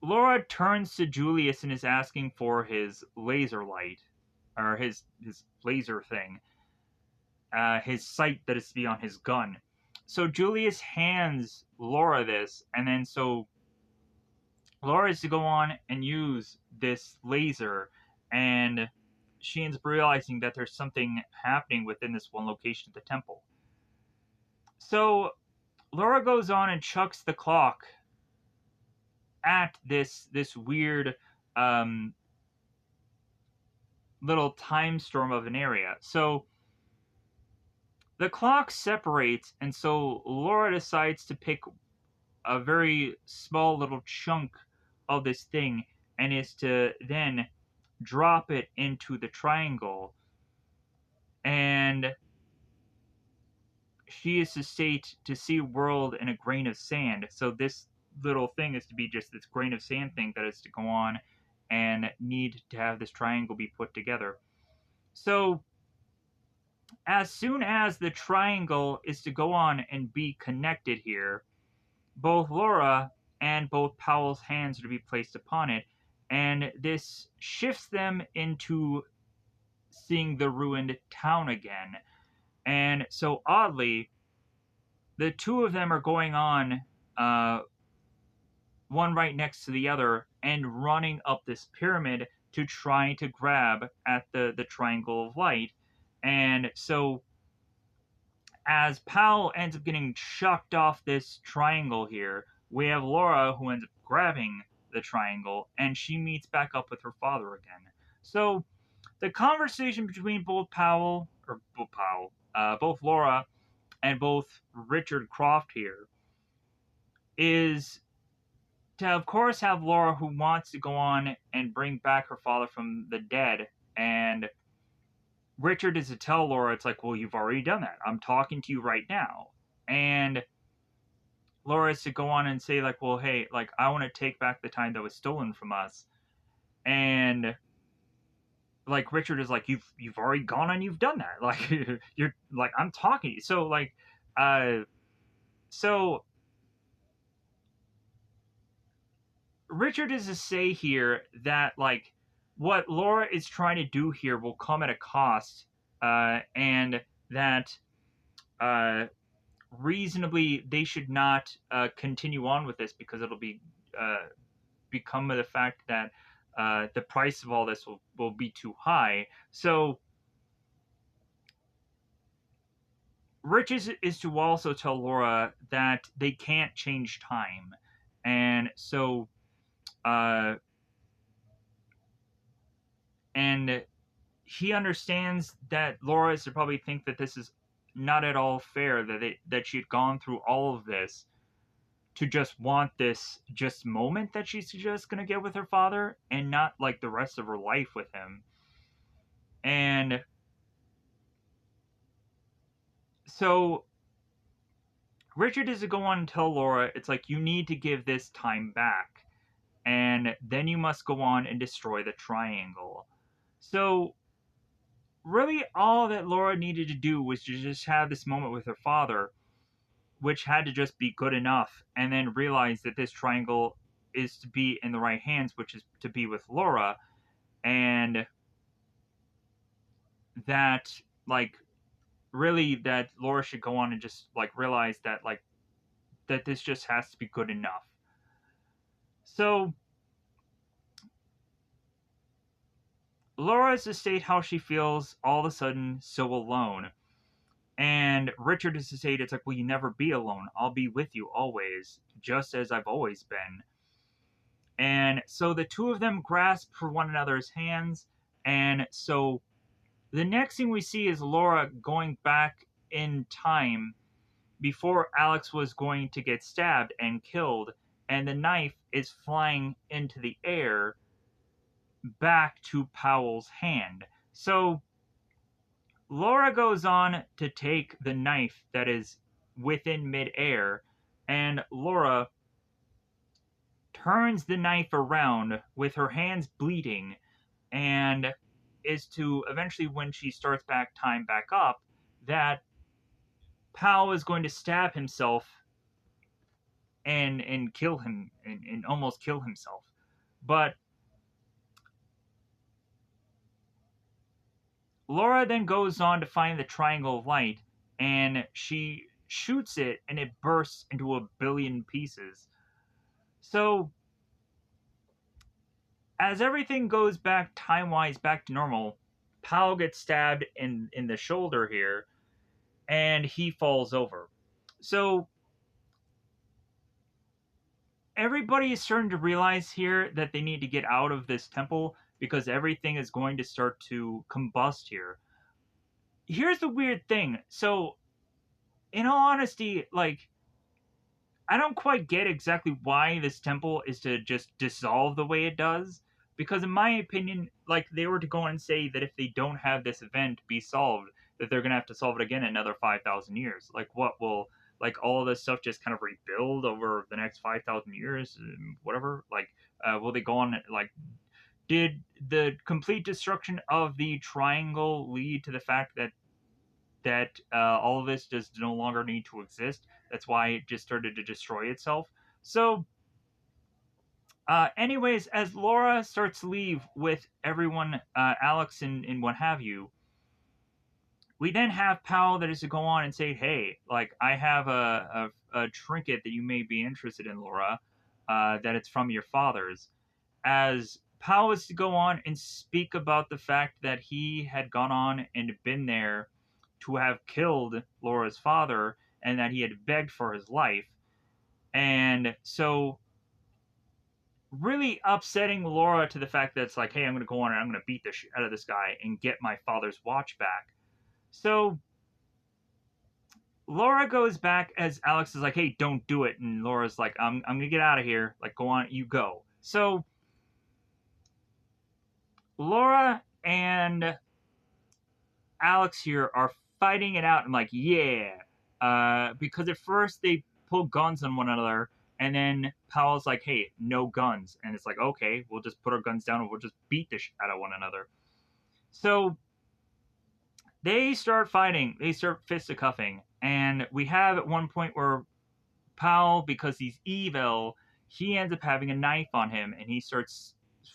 Laura turns to Julius and is asking for his laser light, or his laser thing, his sight that is to be on his gun. So Julius hands Laura this, and then so Laura is to go on and use this laser, and she ends up realizing that there's something happening within this one location of the temple. So Laura goes on and chucks the clock at this weird little time storm of an area. So the clock separates, and so Laura decides to pick a very small little chunk of this thing and is to then drop it into the triangle. And she is to state to see a world in a grain of sand. So this little thing is to be just this grain of sand thing that is to go on and need to have this triangle be put together. So as soon as the triangle is to go on and be connected here, both Laura and both Powell's hands are to be placed upon it, and this shifts them into seeing the ruined town again. And so oddly, the two of them are going on, one right next to the other, and running up this pyramid to try to grab at the triangle of light. And so as Powell ends up getting chucked off this triangle here, we have Laura who ends up grabbing the triangle and she meets back up with her father again. So the conversation between both Laura and both Richard Croft here is to, of course, have Laura who wants to go on and bring back her father from the dead, and Richard is to tell Laura, it's like, well, you've already done that. I'm talking to you right now. And Laura is to go on and say, like, well, hey, like, I want to take back the time that was stolen from us. And like Richard is like, you've already gone and you've done that. Like you're like, I'm talking to you. So like uh so Richard is to say here that like what Laura is trying to do here will come at a cost, and that uh, reasonably they should not continue on with this because it'll be become the fact that the price of all this will be too high. So Rich is to also tell Laura that they can't change time, and so uh, and he understands that Laura is to probably think that this is not at all fair that she had gone through all of this to just want this just moment that she's just gonna get with her father and not like the rest of her life with him. And so Richard is to go on and tell Laura it's like you need to give this time back and then you must go on and destroy the triangle. So really all that Laura needed to do was to just have this moment with her father, which had to just be good enough, and then realize that this triangle is to be in the right hands, which is to be with Laura, and that like really that Laura should go on and just like realize that like that this just has to be good enough. So Laura is to state how she feels all of a sudden so alone. And Richard is to say, it's like, will you never be alone? I'll be with you always, just as I've always been. And so the two of them grasp for one another's hands. And so the next thing we see is Laura going back in time before Alex was going to get stabbed and killed. And the knife is flying into the air back to Powell's hand. So Laura goes on to take the knife that is within midair, and Laura turns the knife around with her hands bleeding, and is to eventually, when she starts back time back up, that Powell is going to stab himself and kill him and almost kill himself. But Laura then goes on to find the triangle of light, and she shoots it, and it bursts into a billion pieces. So, as everything goes back time wise back to normal, Powell gets stabbed in the shoulder here, and he falls over. So, everybody is starting to realize here that they need to get out of this temple because everything is going to start to combust here. Here's the weird thing. So, in all honesty, like, I don't quite get exactly why this temple is to just dissolve the way it does. Because in my opinion, like they were to go and say that if they don't have this event be solved, that they're gonna have to solve it again in another 5,000 years. Like what will like all of this stuff just kind of rebuild over the next 5,000 years, whatever? Like, will they go on like? Did the complete destruction of the triangle lead to the fact that all of this just no longer need to exist? That's why it just started to destroy itself. So, anyways, as Laura starts to leave with everyone, Alex and what have you, we then have Powell that is to go on and say, "Hey, like I have a trinket that you may be interested in, Laura. That it's from your father's." As Powell is to go on and speak about the fact that he had gone on and been there to have killed Laura's father and that he had begged for his life. And so, really upsetting Laura to the fact that it's like, hey, I'm going to go on and I'm going to beat the shit out of this guy and get my father's watch back. So, Laura goes back as Alex is like, hey, don't do it. And Laura's like, I'm going to get out of here. Like, go on, you go. So, Laura and Alex here are fighting it out. I'm like, yeah. Because at first they pull guns on one another, and then Powell's like, hey, no guns. And it's like, okay, we'll just put our guns down and we'll just beat the shit out of one another. So they start fighting. They start fisticuffing. And we have at one point where Powell, because he's evil, he ends up having a knife on him, and he starts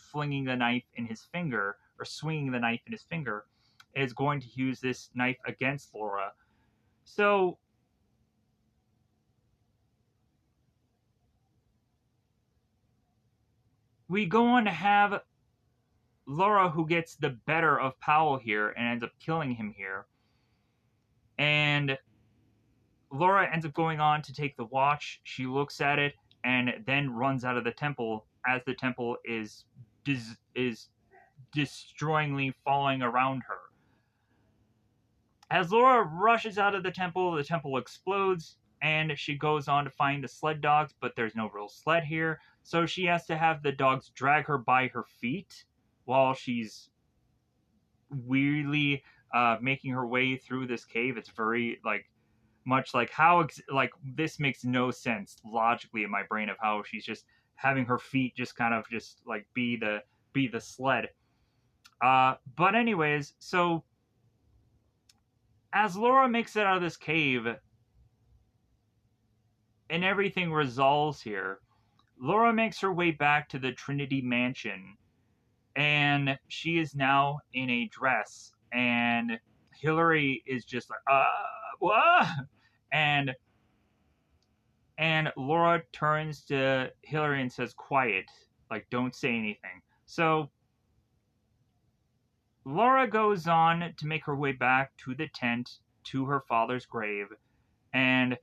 flinging the knife in his finger, or swinging the knife in his finger, and is going to use this knife against Laura. So we go on to have Laura, who gets the better of Powell here and ends up killing him here. And Laura ends up going on to take the watch. She looks at it and then runs out of the temple as the temple is destroyingly falling around her. As Laura rushes out of the temple explodes, and she goes on to find the sled dogs, but there's no real sled here, so she has to have the dogs drag her by her feet while she's weirdly making her way through this cave. It's very much like how this makes no sense logically in my brain of how she's just having her feet just kind of just like be the sled. But anyways, so as Laura makes it out of this cave and everything resolves here, Laura makes her way back to the Trinity Mansion, and she is now in a dress, and Hillary is just like, what? And Laura turns to Hillary and says, quiet, like, don't say anything. So Laura goes on to make her way back to the tent, to her father's grave, and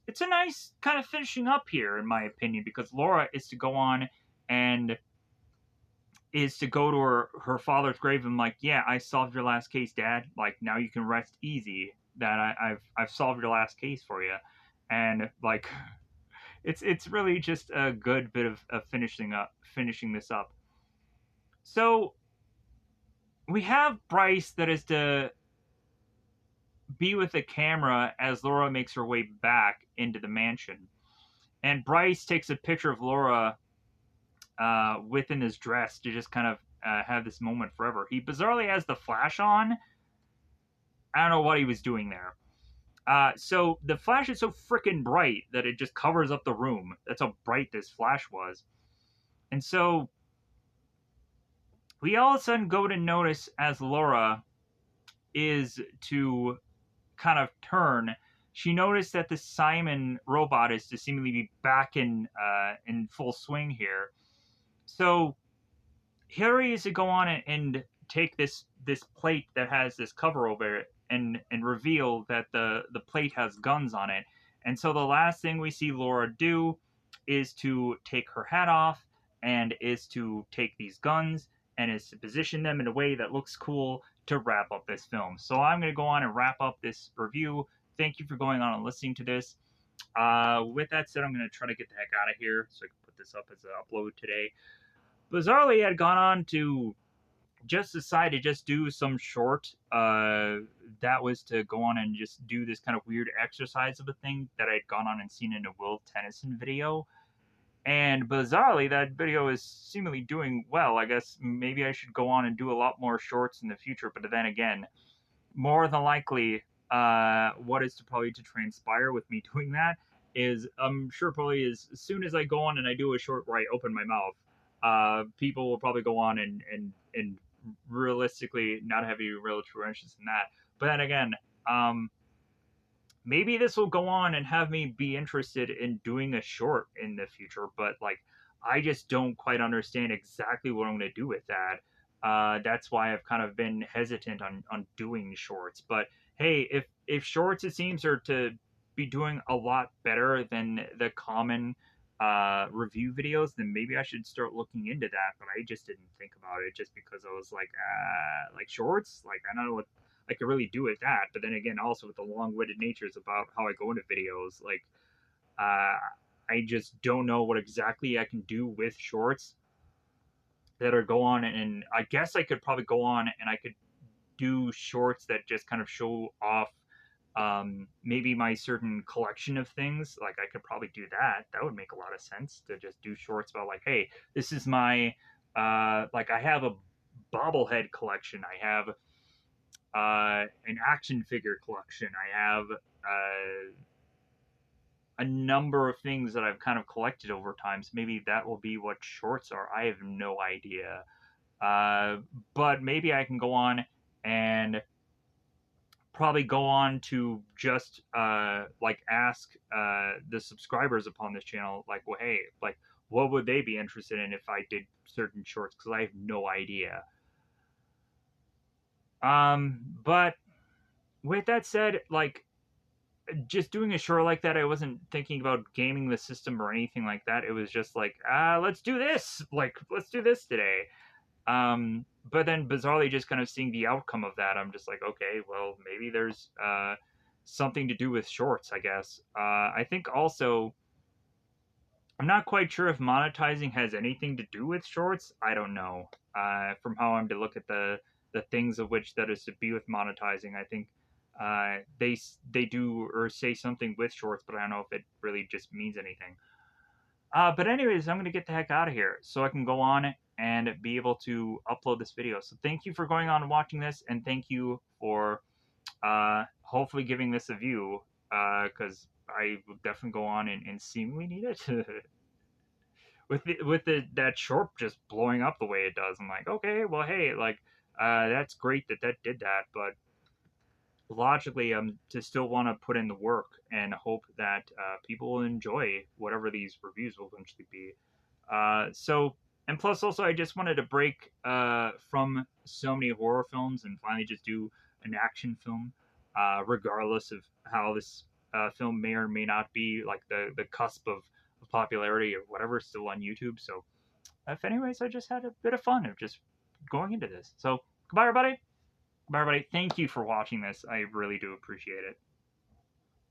it's a nice kind of finishing up here, in my opinion, because Laura is to go on and is to go to her father's grave and like, yeah, I solved your last case, Dad. Like, now you can rest easy that I've solved your last case for you. And like, it's really just a good bit of finishing this up. So we have Bryce that is to be with the camera as Laura makes her way back into the mansion. And Bryce takes a picture of Laura within his dress to just kind of have this moment forever. He bizarrely has the flash on. I don't know what he was doing there. So the flash is so freaking bright that it just covers up the room. That's how bright this flash was. And so we all of a sudden go to notice as Laura is to kind of turn. She noticed that the Simon robot is to seemingly be back in full swing here. So Hillary is to go on and take this plate that has this cover over it and reveal that the plate has guns on it. And so the last thing we see Laura do is to take her hat off and is to take these guns and is to position them in a way that looks cool to wrap up this film. So I'm going to go on and wrap up this review. Thank you for going on and listening to this. With that said, I'm going to try to get the heck out of here so I can put this up as an upload today. Bizarrely, had gone on to just decide to just do some short that was to go on and just do this kind of weird exercise of a thing that I'd gone on and seen in a Will Tennyson video. And bizarrely, that video is seemingly doing well. I guess maybe I should go on and do a lot more shorts in the future, but then again, more than likely, what is to probably to transpire with me doing that is I'm sure probably as soon as I go on and I do a short where I open my mouth, people will probably go on and realistically not have any real true interest in that. But then again, maybe this will go on and have me be interested in doing a short in the future. But like, I just don't quite understand exactly what I'm going to do with that. That's why I've kind of been hesitant on doing shorts. But hey, if shorts it seems are to be doing a lot better than the common review videos, then maybe I should start looking into that. But I just didn't think about it just because I was like shorts, like I don't know what I could really do with that. But then again, also with the long-winded natures about how I go into videos, like uh, I just don't know what exactly I can do with shorts that are go on, and I guess I could probably go on and I could do shorts that just kind of show off maybe my certain collection of things. Like I could probably do that. That would make a lot of sense to just do shorts about like, hey, this is my like I have a bobblehead collection. I have an action figure collection. I have a number of things that I've kind of collected over time. So maybe that will be what shorts are. I have no idea. Uh, but maybe I can go on and probably go on to just like ask the subscribers upon this channel, like, well, hey, like, what would they be interested in if I did certain shorts? Because I have no idea. But with that said, like, just doing a short like that, I wasn't thinking about gaming the system or anything like that. It was just like, let's do this. Like, let's do this today. But then bizarrely, just kind of seeing the outcome of that, I'm just like, okay, well, maybe there's something to do with shorts, I guess. I think also, I'm not quite sure if monetizing has anything to do with shorts. I don't know. From how I'm to look at the things of which that is to be with monetizing, I think they do or say something with shorts, but I don't know if it really just means anything. But anyways, I'm gonna get the heck out of here so I can go on and be able to upload this video. So thank you for going on and watching this, and thank you for hopefully giving this a view because I will definitely go on and seemingly need it. With that short just blowing up the way it does, I'm like, okay, well, hey, like that's great that that did that, but logically, to still want to put in the work and hope that people will enjoy whatever these reviews will eventually be. So, and plus, also, I just wanted to break from so many horror films and finally just do an action film, regardless of how this film may or may not be like the cusp of popularity or whatever, still on YouTube. So, if anyways, I just had a bit of fun of just going into this. So, goodbye, everybody. Bye, everybody. Thank you for watching this. I really do appreciate it.